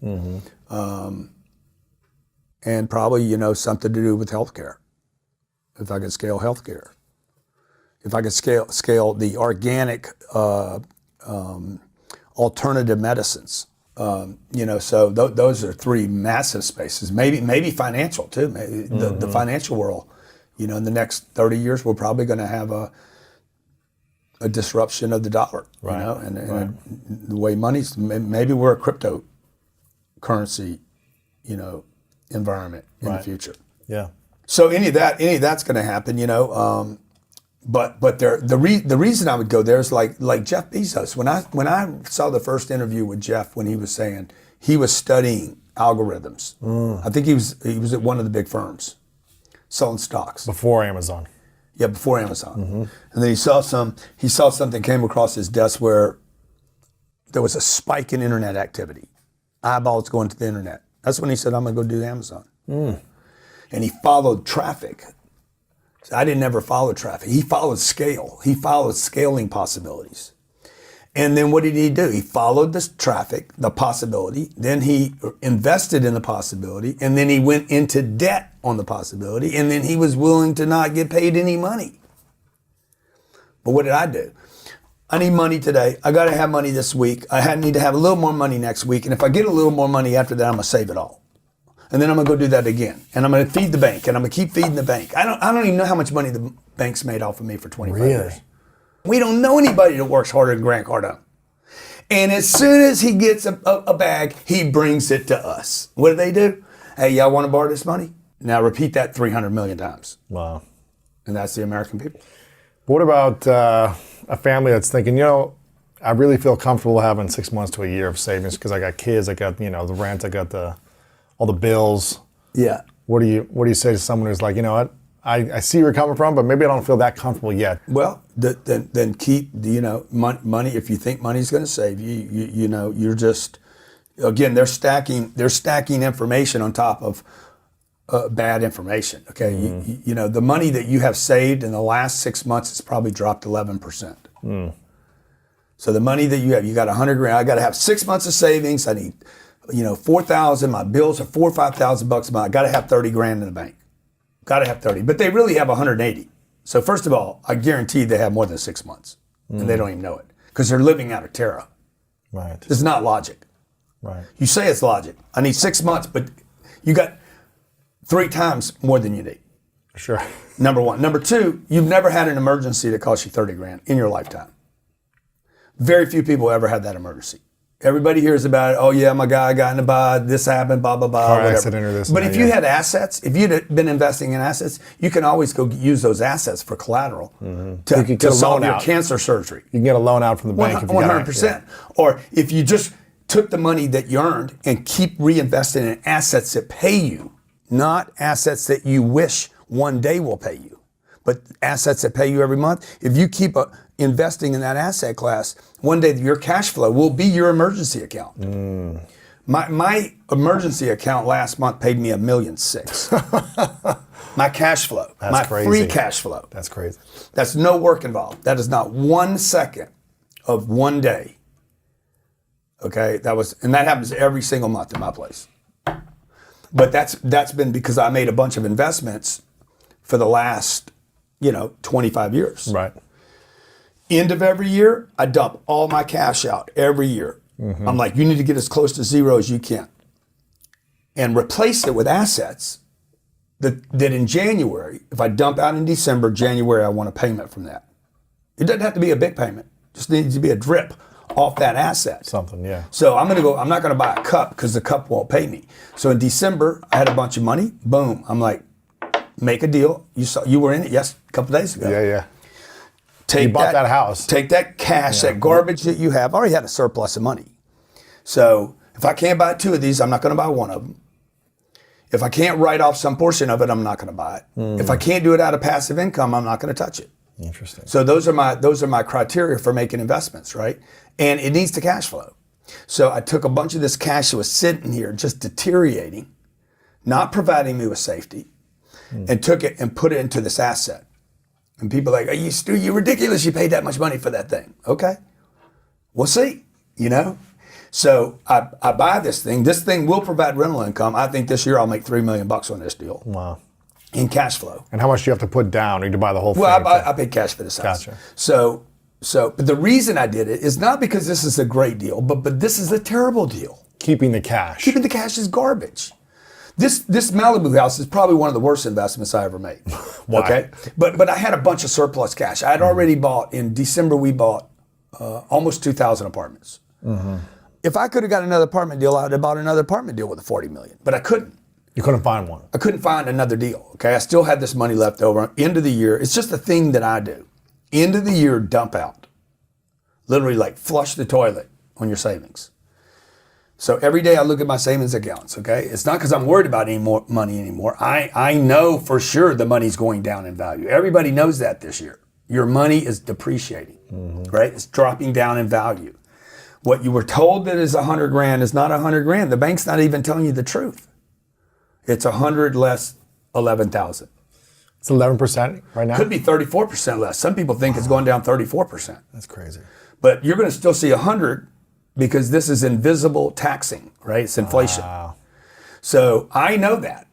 And probably, something to do with healthcare. If I could scale healthcare. If I could scale the organic alternative medicines. So those are three massive spaces. Maybe financial too. Maybe the financial world. In the next 30 years, we're probably going to have a disruption of the dollar. Right. And the way money's. Maybe we're a cryptocurrency, environment in the future. Yeah. So any of that's going to happen. But the reason I would go there is like Jeff Bezos. When I saw the first interview with Jeff, when he was saying he was studying algorithms, I think he was at one of the big firms, selling stocks Before Amazon. Yeah, before Amazon. And then he saw something came across his desk where there was a spike in internet activity, eyeballs going to the internet. That's when he said, "I'm going to go do Amazon." And he followed traffic. So I didn't ever follow traffic. He followed scale. He followed scaling possibilities. And then what did he do? He followed this traffic, the possibility. Then he invested in the possibility. And then he went into debt on the possibility. And then he was willing to not get paid any money. But what did I do? I need money today. I got to have money this week. I need to have a little more money next week. And if I get a little more money after that, I'm going to save it all. And then I'm going to go do that again. And I'm going to feed the bank. And I'm going to keep feeding the bank. I don't even know how much money the bank's made off of me for 25 years. We don't know anybody that works harder than Grant Cardone. And as soon as he gets a bag, he brings it to us. What do? Hey, y'all want to borrow this money? Now repeat that 300 million times. Wow. And that's the American people. What about a family that's thinking, I really feel comfortable having 6 months to a year of savings because I got kids, I got, the rent, I got all the bills. Yeah. What do you say to someone who's like, what? I see where you're coming from, but maybe I don't feel that comfortable yet. Well, then keep, money. If you think money's going to save you, you're just, again, they're stacking information on top of bad information. Okay. The money that you have saved in the last 6 months has probably dropped 11%. So the money that you got $100,000. I got to have 6 months of savings. I need, $4,000. My bills are $4,000 or $5,000 a month. I got to have $30,000 in the bank. Got to have 30, but they really have 180. So first of all, I guarantee they have more than 6 months, and they don't even know it because they're living out of terror. Right. It's not logic. Right. You say it's logic. I need 6 months, but you got 3 times more than you need. Sure. Number one. Number two, you've never had an emergency that cost you $30,000 in your lifetime. Very few people ever had that emergency. Everybody hears about it. Oh yeah, my guy got in a bad, this happened, blah, blah, blah. Car whatever. accident or this. But if you had assets, if you'd been investing in assets, you can always go use those assets for collateral to solve your cancer surgery. You can get a loan out from the bank. 100%. Or if you just took the money that you earned and keep reinvesting in assets that pay you, not assets that you wish one day will pay you, but assets that pay you every month. If you keep investing in that asset class, one day your cash flow will be your emergency account. My emergency account last month paid me $1.6 million. My cash flow, my free cash flow. That's crazy. That's no work involved. That is not 1 second of one day. Okay, and that happens every single month in my place. But that's been because I made a bunch of investments for the last 25 years. Right. End of every year, I dump all my cash out every year. I'm like, you need to get as close to zero as you can. And replace it with assets that in January, if I dump out in December, January, I want a payment from that. It doesn't have to be a big payment. Just needs to be a drip off that asset. Something, yeah. So I'm not gonna buy a cup because the cup won't pay me. So in December, I had a bunch of money, boom. I'm like, make a deal. You were in it, yes, a couple days ago. Yeah. You bought that house. Take that cash, that garbage that you have. I already had a surplus of money. So if I can't buy 2 of these, I'm not going to buy 1 of them. If I can't write off some portion of it, I'm not going to buy it. If I can't do it out of passive income, I'm not going to touch it. Interesting. So those are my criteria for making investments, right? And it needs to cash flow. So I took a bunch of this cash that was sitting here, just deteriorating, not providing me with safety, and took it and put it into this asset. And people are like, are you Stu, you ridiculous. You paid that much money for that thing. Okay, we'll see, you know? So I buy this thing. This thing will provide rental income. I think this year I'll make $3 million on this deal. Wow. In cash flow. And how much do you have to put down or to buy the whole thing? Well, I paid cash for this house. Gotcha. So, but the reason I did it is not because this is a great deal, but this is a terrible deal. Keeping the cash. Keeping the cash is garbage. This Malibu house is probably one of the worst investments I ever made. Why? Okay, but I had a bunch of surplus cash. I had already bought, in December we bought almost 2,000 apartments. Mm-hmm. If I could have got another apartment deal, I would have bought another apartment deal with a $40 million, but I couldn't. You couldn't find one. I couldn't find another deal, okay? I still had this money left over. End of the year, it's just a thing that I do. End of the year, dump out. Literally like flush the toilet on your savings. So every day I look at my savings accounts, okay? It's not because I'm worried about any more money anymore. I know for sure the money's going down in value. Everybody knows that this year. Your money is depreciating, right? It's dropping down in value. What you were told that is 100 grand is not 100 grand. The bank's not even telling you the truth. It's 100 less 11,000. It's 11% right now? Could be 34% less. Some people think it's going down 34%. That's crazy. But you're going to still see 100 because this is invisible taxing, right? It's inflation. Wow. So I know that.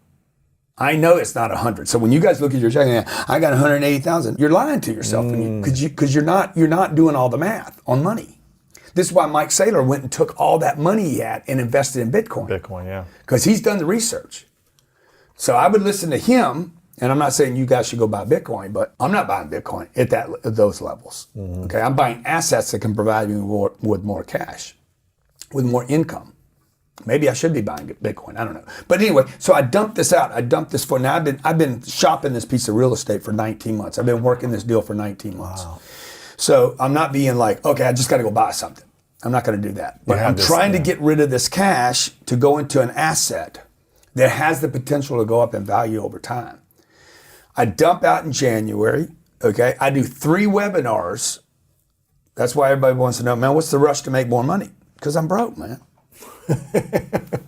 I know it's not 100. So when you guys look at your checking, I got 180,000. You're lying to yourself because you're not doing all the math on money. This is why Mike Saylor went and took all that money he had and invested in Bitcoin. Bitcoin, yeah. Because he's done the research. So I would listen to him, and I'm not saying you guys should go buy Bitcoin, but I'm not buying Bitcoin at those levels. Okay, I'm buying assets that can provide me with more cash, with more income. Maybe I should be buying Bitcoin. I don't know. But anyway, so I dumped this out. I dumped this for now. I've been shopping this piece of real estate for 19 months. I've been working this deal for 19 months. Wow. So I'm not being like, okay, I just got to go buy something. I'm not going to do that. But I'm trying to get rid of this cash to go into an asset that has the potential to go up in value over time. I dump out in January, okay? I do 3 webinars. That's why everybody wants to know, man, what's the rush to make more money? Because I'm broke, man.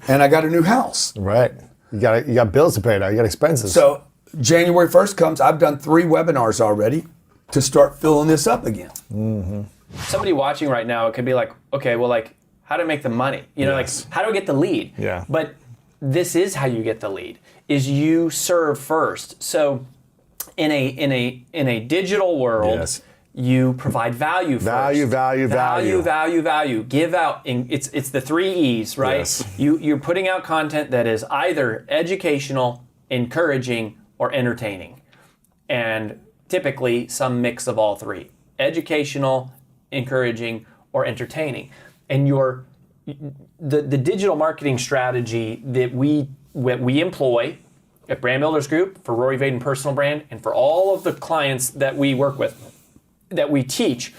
And I got a new house. Right. You got bills to pay now. You got expenses. So January 1st comes, I've done 3 webinars already to start filling this up again. Mm-hmm. Somebody watching right now, it could be like, okay, well, like, how to make the money? You know, like, how do I get the lead? Yeah. But this is how you get the lead, is you serve first. So in a digital world, you provide value first. Value. Value. Give out. It's the 3 E's, right? Yes. You're putting out content that is either educational, encouraging, or entertaining. And typically some mix of all 3. Educational, encouraging, or entertaining. And the digital marketing strategy that we employ at Brand Builders Group for Rory Vaden Personal Brand and for all of the clients that we work with, that we teach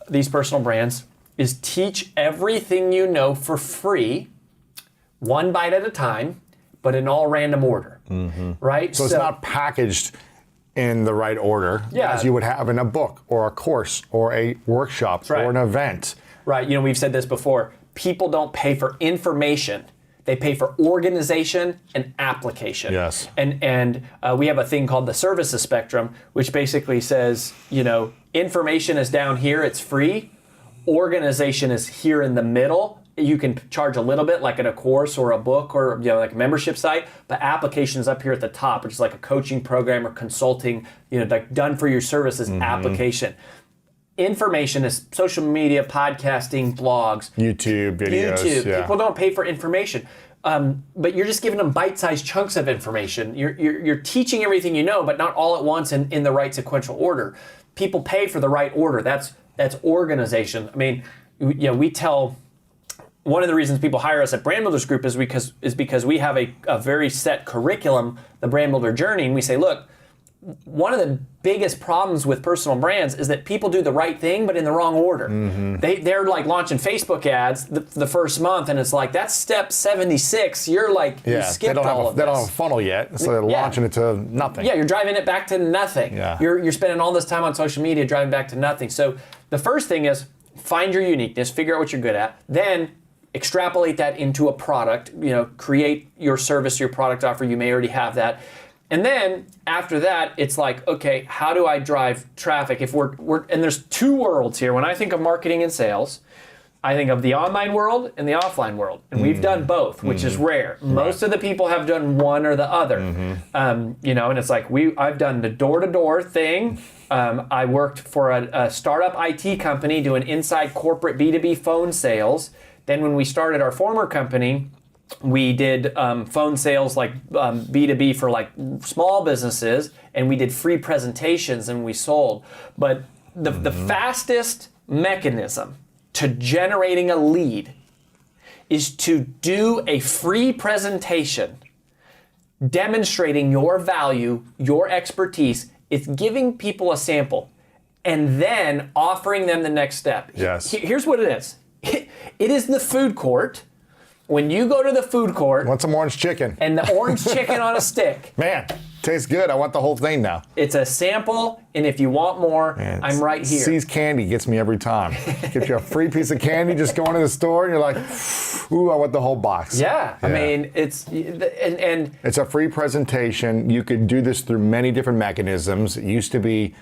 these personal brands, is teach everything you know for free, 1 bite at a time, but in all random order, right? So it's not packaged in the right order as you would have in a book or a course or a workshop or an event. Right, you know, we've said this before. People don't pay for information. They pay for organization and application. Yes. And we have a thing called the services spectrum, which basically says, you know, information is down here, it's free. Organization is here in the middle. You can charge a little bit, like in a course or a book or, you know, like a membership site, but application is up here at the top, which is like a coaching program or consulting, you know, like done for your services application. Information is social media, podcasting, blogs, YouTube videos. Yeah. People don't pay for information, but you're just giving them bite-sized chunks of information. You're teaching everything you know, but not all at once in the right sequential order. People pay for the right order. That's organization. I mean, you know, we tell. One of the reasons people hire us at Brand Builders Group is because we have a very set curriculum, the Brand Builder Journey, and we say, look, one of the biggest problems with personal brands is that people do the right thing, but in the wrong order. They're like launching Facebook ads the first month, and it's like, that's step 76. You're like, you skipped all of this. They don't have a funnel yet, so they're launching it to nothing. Yeah, you're driving it back to nothing. Yeah. You're spending all this time on social media driving back to nothing. So the first thing is find your uniqueness, figure out what you're good at, then extrapolate that into a product, you know, create your service, your product offer. You may already have that. And then after that, it's like, okay, how do I drive traffic? If we're and there's two worlds here. When I think of marketing and sales, I think of the online world and the offline world, and we've done both, which is rare. Most of the people have done one or the other, you know. And it's like I've done the door-to-door thing. I worked for a startup IT company doing inside corporate B2B phone sales. Then when we started our former company, we did phone sales like B2B for like small businesses, and we did free presentations and we sold. But the fastest mechanism to generating a lead is to do a free presentation demonstrating your value, your expertise. It's giving people a sample and then offering them the next step. Yes. Here's what it is. It is the food court. When you go to the food court, Want some orange chicken? and the orange chicken on a stick, Man, tastes good. I want the whole thing now. it's a sample, and if you want more, Man, I'm right here. C's candy gets me every time. Gives you a free piece of candy, just go into the store and you're like, ooh, I want the whole box. Yeah, I mean, and It's a free presentation. You could do this through many different mechanisms. It used to be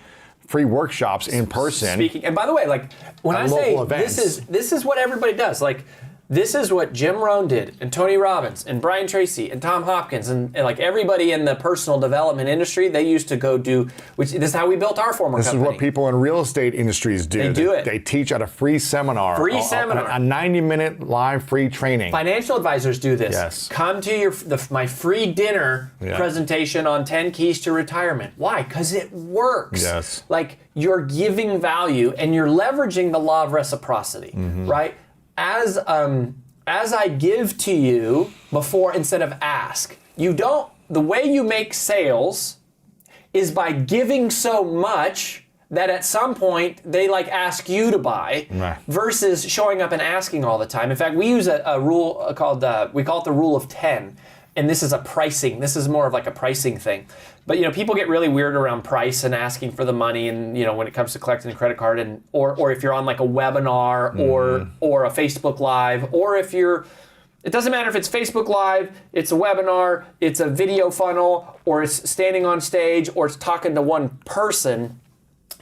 free workshops in person. speaking. And by the way, like when At I say local events. this is what everybody does. Like this is what Jim Rohn did, and Tony Robbins, and Brian Tracy, and Tom Hopkins, and like everybody in the personal development industry. They used to go do. Which this is how we built our former This company. is what people in real estate industries do. They do it. They teach at a free seminar. Free a seminar. A 90-minute live free training. Financial advisors do this. Yes. Come to my free dinner Yeah. presentation on 10 keys to retirement. Why? Because it works. Yes. Like you're giving value and you're leveraging the law of reciprocity, right? As I give to you before instead of ask, the way you make sales is by giving so much that at some point they like ask you to buy versus showing up and asking all the time. In fact, we use a rule called, we call it the rule of 10. And this is this is more of like a pricing thing. But people get really weird around price and asking for the money, and when it comes to collecting a credit card, and or if you're on like a webinar or a Facebook Live, or if it doesn't matter if it's Facebook Live, it's a webinar, it's a video funnel, or it's standing on stage, or it's talking to one person.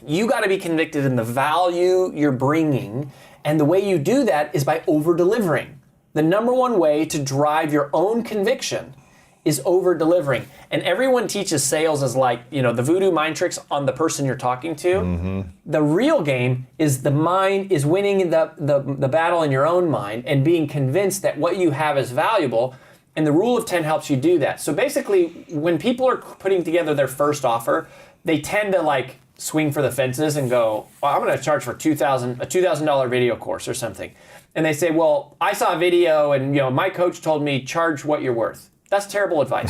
You got to be convicted in the value you're bringing, and the way you do that is by over-delivering. The number one way to drive your own conviction is over-delivering. And everyone teaches sales as like, the voodoo mind tricks on the person you're talking to. The real game is the mind is winning the battle in your own mind and being convinced that what you have is valuable. And the rule of 10 helps you do that. So basically, when people are putting together their first offer, they tend to like swing for the fences and go, well, I'm going to charge for a $2,000 video course or something. And they say, well, I saw a video and my coach told me charge what you're worth. That's terrible advice.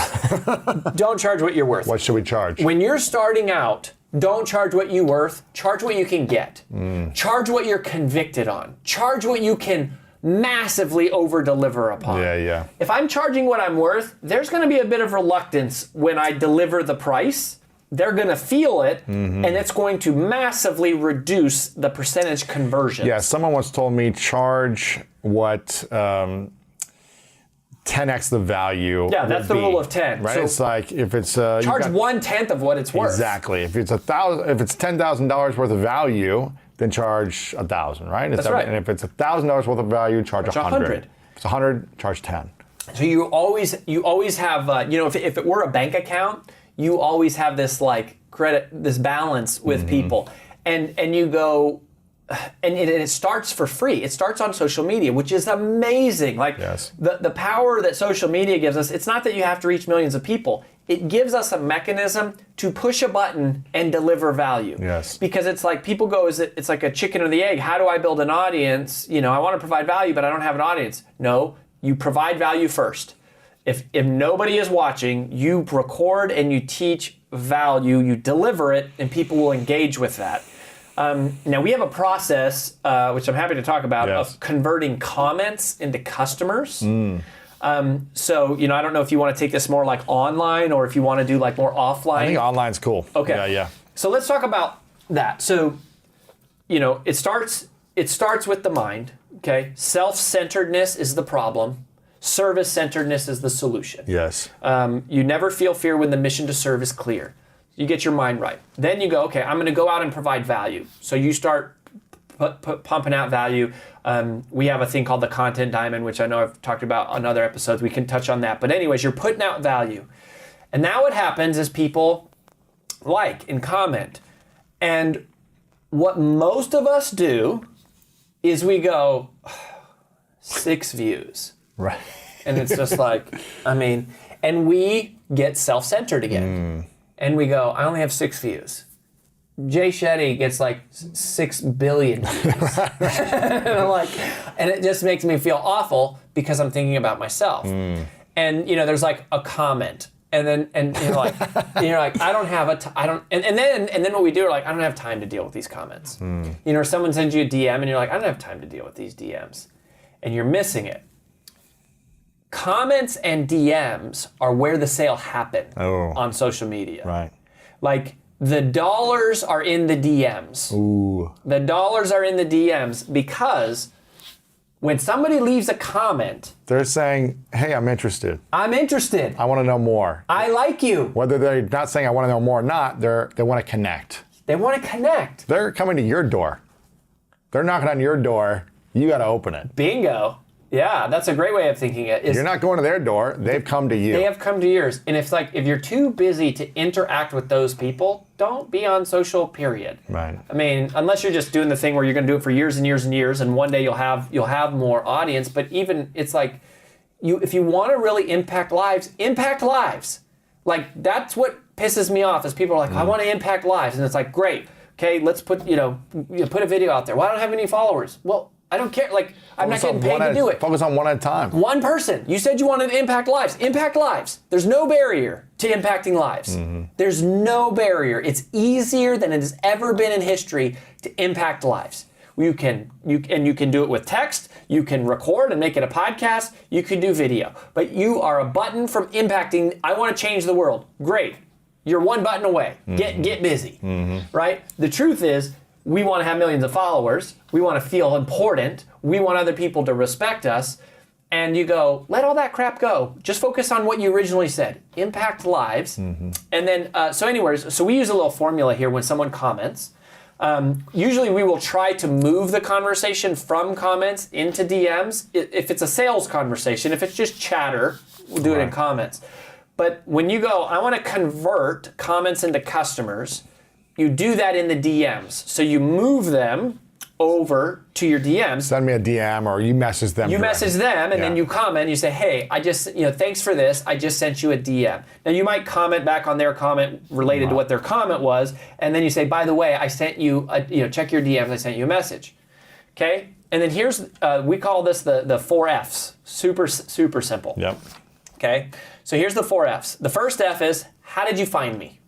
Don't charge what you're worth. What should we charge? When you're starting out, don't charge what you're worth. Charge what you can get. Charge what you're convicted on. Charge what you can massively over-deliver upon. Yeah. If I'm charging what I'm worth, there's going to be a bit of reluctance when I deliver the price. They're going to feel it, and it's going to massively reduce the percentage conversion. Yeah, someone once told me charge what 10x the value. Yeah, that's the rule of 10. Right? So it's like if it's charge 1/10 of what it's worth. Exactly. If it's $10,000 worth of value, then charge 1,000. Right? That's right. And if it's $1,000 worth of value, charge 100. If it's 100, charge 10. So you always have if it were a bank account, you always have this like this balance with people, and you go. And it starts for free. It starts on social media, which is amazing. Like the power that social media gives us, it's not that you have to reach millions of people. It gives us a mechanism to push a button and deliver value. Yes. Because it's like people go, it's like a chicken or the egg. How do I build an audience? I want to provide value, but I don't have an audience. No, you provide value first. If nobody is watching, you record and you teach value, you deliver it, and people will engage with that. Now we have a process, which I'm happy to talk about, of converting comments into customers. So, I don't know if you want to take this more like online or if you want to do like more offline. I think online's cool. Okay. Yeah. So let's talk about that. So, it starts with the mind, okay? Self-centeredness is the problem. Service-centeredness is the solution. Yes. You never feel fear when the mission to serve is clear. You get your mind right. Then you go, okay, I'm going to go out and provide value. So you start pumping out value. We have a thing called the content diamond, which I know I've talked about on other episodes. We can touch on that. But anyways, you're putting out value. And now what happens is people like and comment. And what most of us do is we go, 6 views. Right. And it's just like, and we get self-centered again. And we go, I only have 6 views. Jay Shetty gets like 6 billion views. And I'm like, and it just makes me feel awful because I'm thinking about myself. And there's like a comment. And then you're like, I don't have and then what we do are like, I don't have time to deal with these comments. Someone sends you a DM and you're like, I don't have time to deal with these DMs. And you're missing it. Comments and DMs are where the sale happened on social media. Right. Like the dollars are in the DMs. Ooh. The dollars are in the DMs because when somebody leaves a comment, they're saying, hey, I'm interested. I'm interested. I want to know more. I like you. Whether they're not saying I want to know more or not, they want to connect. They want to connect. They're coming to your door. They're knocking on your door. You got to open it. Bingo. Yeah, that's a great way of thinking it. You're not going to their door. They've come to you. They have come to yours. And if you're too busy to interact with those people, don't be on social, period. Right. Unless you're just doing the thing where you're going to do it for years and years and years, and one day you'll have more audience. But even it's like, if you want to really impact lives. Like that's what pisses me off is people are like, I want to impact lives, and it's like, great, okay, let's put put a video out there. Well, I don't have any followers. Well, I don't care. Like, I'm not getting paid to do it. Focus on one at a time. One person. You said you wanted to impact lives. Impact lives. There's no barrier to impacting lives. There's no barrier. It's easier than it has ever been in history to impact lives. You can do it with text. You can record and make it a podcast. You can do video. But you are a button from impacting. I want to change the world. Great. You're one button away. Get busy. Right? The truth is, we want to have millions of followers. We want to feel important. We want other people to respect us. And you go, let all that crap go. Just focus on what you originally said. Impact lives. And then, so we use a little formula here when someone comments. Usually we will try to move the conversation from comments into DMs. If it's a sales conversation, if it's just chatter, we'll do it in comments. But when you go, I want to convert comments into customers, you do that in the DMs. So you move them over to your DMs. Send me a DM or you message them. You message them and then you comment. You say, hey, I just, thanks for this. I just sent you a DM. Now you might comment back on their comment related to what their comment was. And then you say, by the way, I sent you, check your DMs. I sent you a message. Okay. And then here's, we call this the 4 Fs. Super, super simple. Yep. Okay. So here's the 4 Fs. The first F is, how did you find me?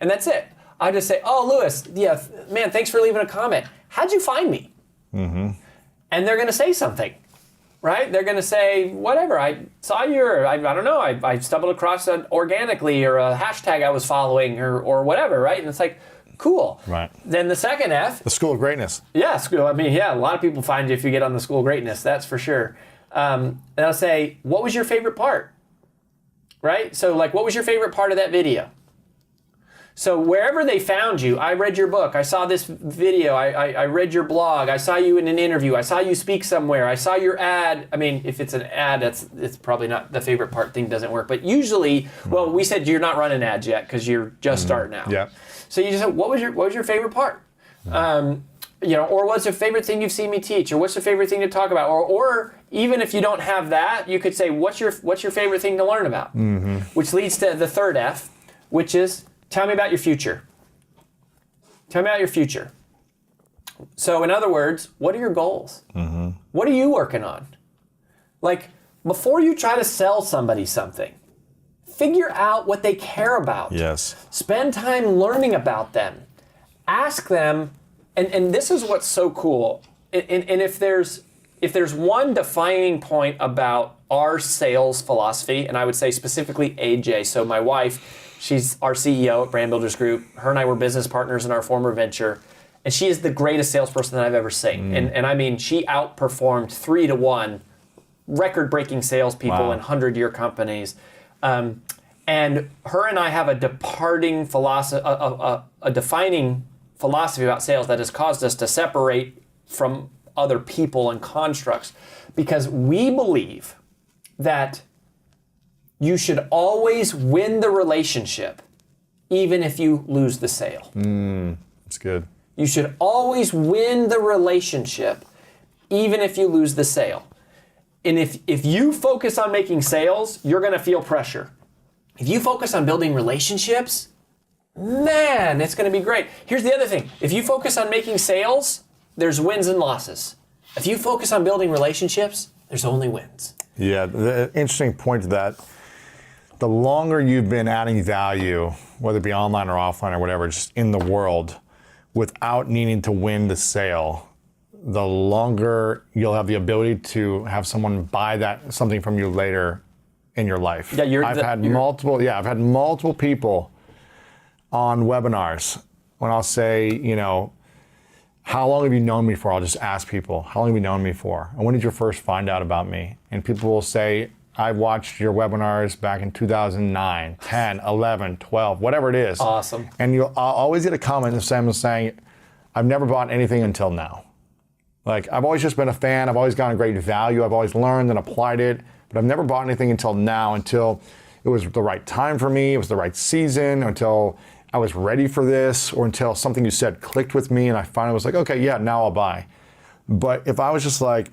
And that's it. I just say, oh, Lewis, yeah, man, thanks for leaving a comment. How'd you find me? And they're going to say something, right? They're going to say, whatever, I saw your, I don't know, I stumbled across it organically or a hashtag I was following or whatever, right? And it's like, cool. Right. Then the second F. The School of Greatness. Yeah, school. A lot of people find you if you get on the School of Greatness, that's for sure. And I'll say, what was your favorite part? Right? So what was your favorite part of that video? So wherever they found you, I read your book, I saw this video, I read your blog, I saw you in an interview, I saw you speak somewhere, I saw your ad. If it's an ad, it's probably not the favorite part thing doesn't work. But usually, well, we said you're not running ads yet because you're just starting out. Yeah. So you just said, what was your favorite part? Or what's your favorite thing you've seen me teach, or what's your favorite thing to talk about, or even if you don't have that, you could say, what's your favorite thing to learn about, which leads to the third F, which is, tell me about your future. Tell me about your future. So in other words, what are your goals? What are you working on? Before you try to sell somebody something, figure out what they care about. Yes. Spend time learning about them. Ask them, and this is what's so cool. And if there's one defining point about our sales philosophy, and I would say specifically AJ, so my wife, she's our CEO at Brand Builders Group. Her and I were business partners in our former venture. And she is the greatest salesperson that I've ever seen. And she outperformed 3-to-1 record-breaking salespeople in 100-year companies. And her and I have a defining philosophy about sales that has caused us to separate from other people and constructs, because we believe that you should always win the relationship, even if you lose the sale. That's good. You should always win the relationship, even if you lose the sale. And if you focus on making sales, you're going to feel pressure. If you focus on building relationships, man, it's going to be great. Here's the other thing. If you focus on making sales, there's wins and losses. If you focus on building relationships, there's only wins. Yeah, the interesting point to that, the longer you've been adding value, whether it be online or offline or whatever, just in the world, without needing to win the sale, the longer you'll have the ability to have someone buy something from you later in your life. Yeah, I've had multiple people on webinars when I'll say, you know, how long have you known me for? I'll just ask people, how long have you known me for? And when did you first find out about me? And people will say, I watched your webinars back in 2009, 10, 11, 12, whatever it is. Awesome. And I'll always get a comment saying, I've never bought anything until now. Like, I've always just been a fan. I've always gotten great value. I've always learned and applied it, but I've never bought anything until now, until it was the right time for me. It was the right season, until I was ready for this, or until something you said clicked with me and I finally was like, okay, yeah, now I'll buy. But if I was just like,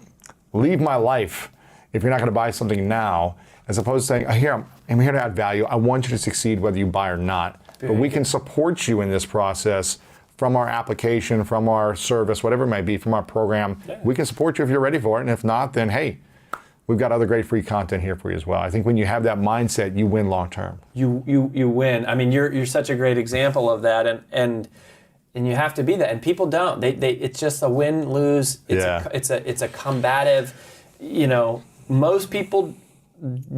leave my life if you're not going to buy something now, as opposed to saying, I'm here to add value. I want you to succeed whether you buy or not. But we can support you in this process from our application, from our service, whatever it might be, from our program. Yeah. We can support you if you're ready for it. And if not, then hey, we've got other great free content here for you as well. I think when you have that mindset, you win long term. You win. I mean, you're such a great example of that, and you have to be that. And people don't. It's just a win-lose. It's a combative. You know, most people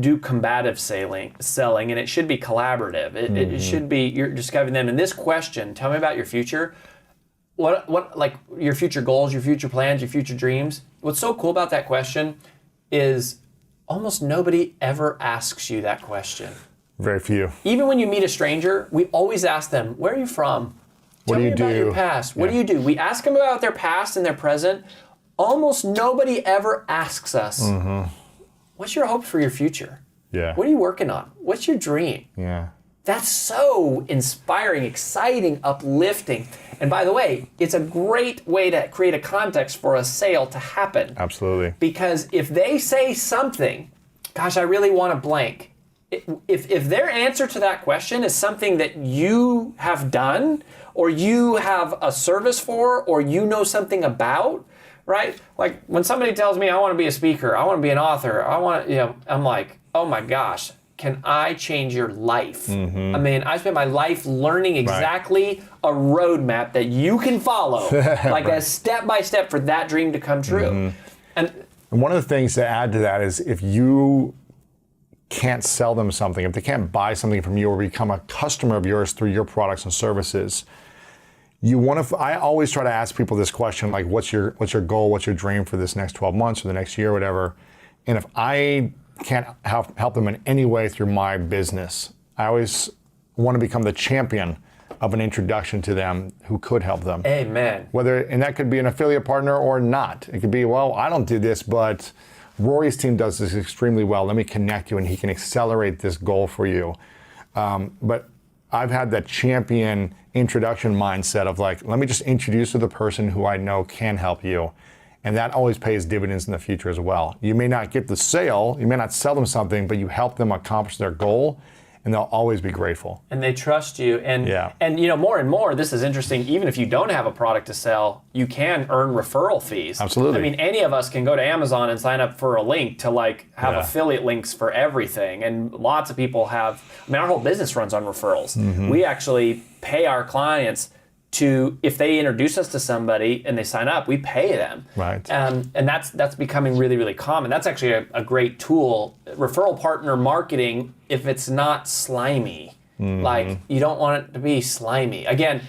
do combative selling, and it should be collaborative. It should be, you're describing them in this question. Tell me about your future. What like your future goals, your future plans, your future dreams. What's so cool about that question is almost nobody ever asks you that question. Very few. Even when you meet a stranger, we always ask them, where are you from? Tell me about your past. What do you do? We ask them about their past and their present. Almost nobody ever asks us, what's your hopes for your future? Yeah. What are you working on? What's your dream? Yeah. That's so inspiring, exciting, uplifting. And by the way, it's a great way to create a context for a sale to happen. Absolutely. Because if they say something, gosh, I really want a blank. If their answer to that question is something that you have done, or you have a service for, or you know something about, right? Like when somebody tells me I want to be a speaker, I want to be an author, I'm like, oh my gosh, can I change your life? I mean, I spent my life learning exactly a roadmap that you can follow, like a step-by-step for that dream to come true. And one of the things to add to that is if you can't sell them something, if they can't buy something from you or become a customer of yours through your products and services, I always try to ask people this question, like, what's your goal, what's your dream for this next 12 months or the next year or whatever. And if I can't help them in any way through my business, I always want to become the champion of an introduction to them who could help them. Amen. And that could be an affiliate partner or not. It could be, well, I don't do this, but Rory's team does this extremely well. Let me connect you and he can accelerate this goal for you. But I've had that champion introduction mindset of like, let me just introduce you to the person who I know can help you. And that always pays dividends in the future as well. You may not get the sale, you may not sell them something, but you help them accomplish their goal and they'll always be grateful. And they trust you. And more and more, this is interesting, even if you don't have a product to sell, you can earn referral fees. Absolutely. I mean, any of us can go to Amazon and sign up for a link to have affiliate links for everything. And lots of people have, our whole business runs on referrals. We actually pay our clients if they introduce us to somebody and they sign up, we pay them. Right. And that's becoming really, really common. That's actually a great tool. Referral partner marketing, if it's not slimy. Like, you don't want it to be slimy. Again,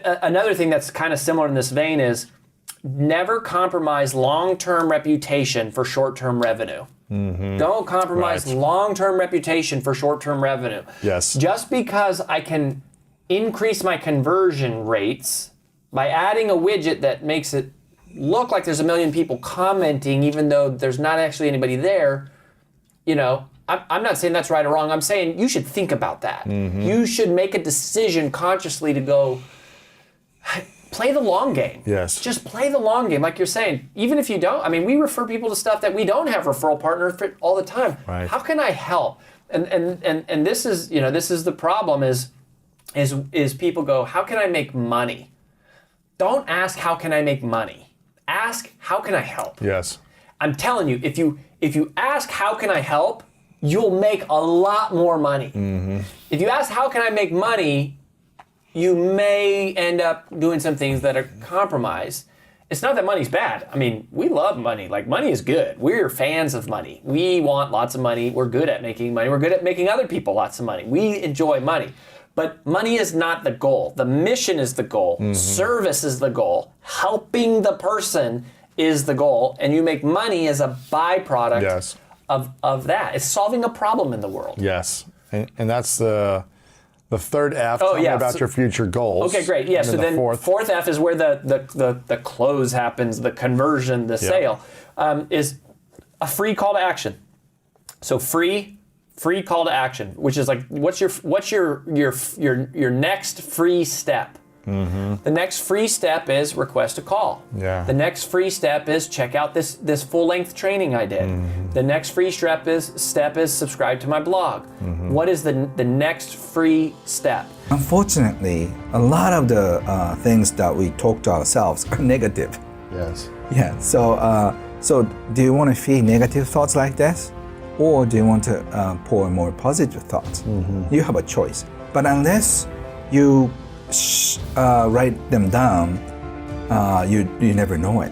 another thing that's kind of similar in this vein is never compromise long-term reputation for short-term revenue. Don't compromise long-term reputation for short-term revenue. Yes. Just because I can increase my conversion rates by adding a widget that makes it look like there's a million people commenting, even though there's not actually anybody there, you know, I'm not saying that's right or wrong. I'm saying you should think about that. You should make a decision consciously to go, play the long game. Yes. Just play the long game, like you're saying. Even if you don't, I mean, we refer people to stuff that we don't have referral partners for all the time. Right. How can I help? And this is, you know, this is the problem is people go, how can I make money? Don't ask, how can I make money? Ask, how can I help? Yes. I'm telling you, if you ask, how can I help? You'll make a lot more money. If you ask, how can I make money? You may end up doing some things that are compromised. It's not that money's bad. I mean, we love money. Like, money is good. We're fans of money. We want lots of money. We're good at making money. We're good at making other people lots of money. We enjoy money. But money is not the goal. The mission is the goal. Service is the goal. Helping the person is the goal. And you make money as a byproduct of that. It's solving a problem in the world. Yes. And that's the third F. Tell me about your future goals. Okay, great. Yeah. And So then fourth F is where the close happens, the conversion, the sale, is a free call to action. So free call to action, which is like, what's your next free step? The next free step is request a call. The next free step is check out this full-length training I did. The next free step is subscribe to my blog. What is the next free step? Unfortunately, a lot of the things that we talk to ourselves are negative. Yes. Yeah. So do you want to feed negative thoughts like this, or do you want to pour more positive thoughts? You have a choice. But unless you write them down, you never know it.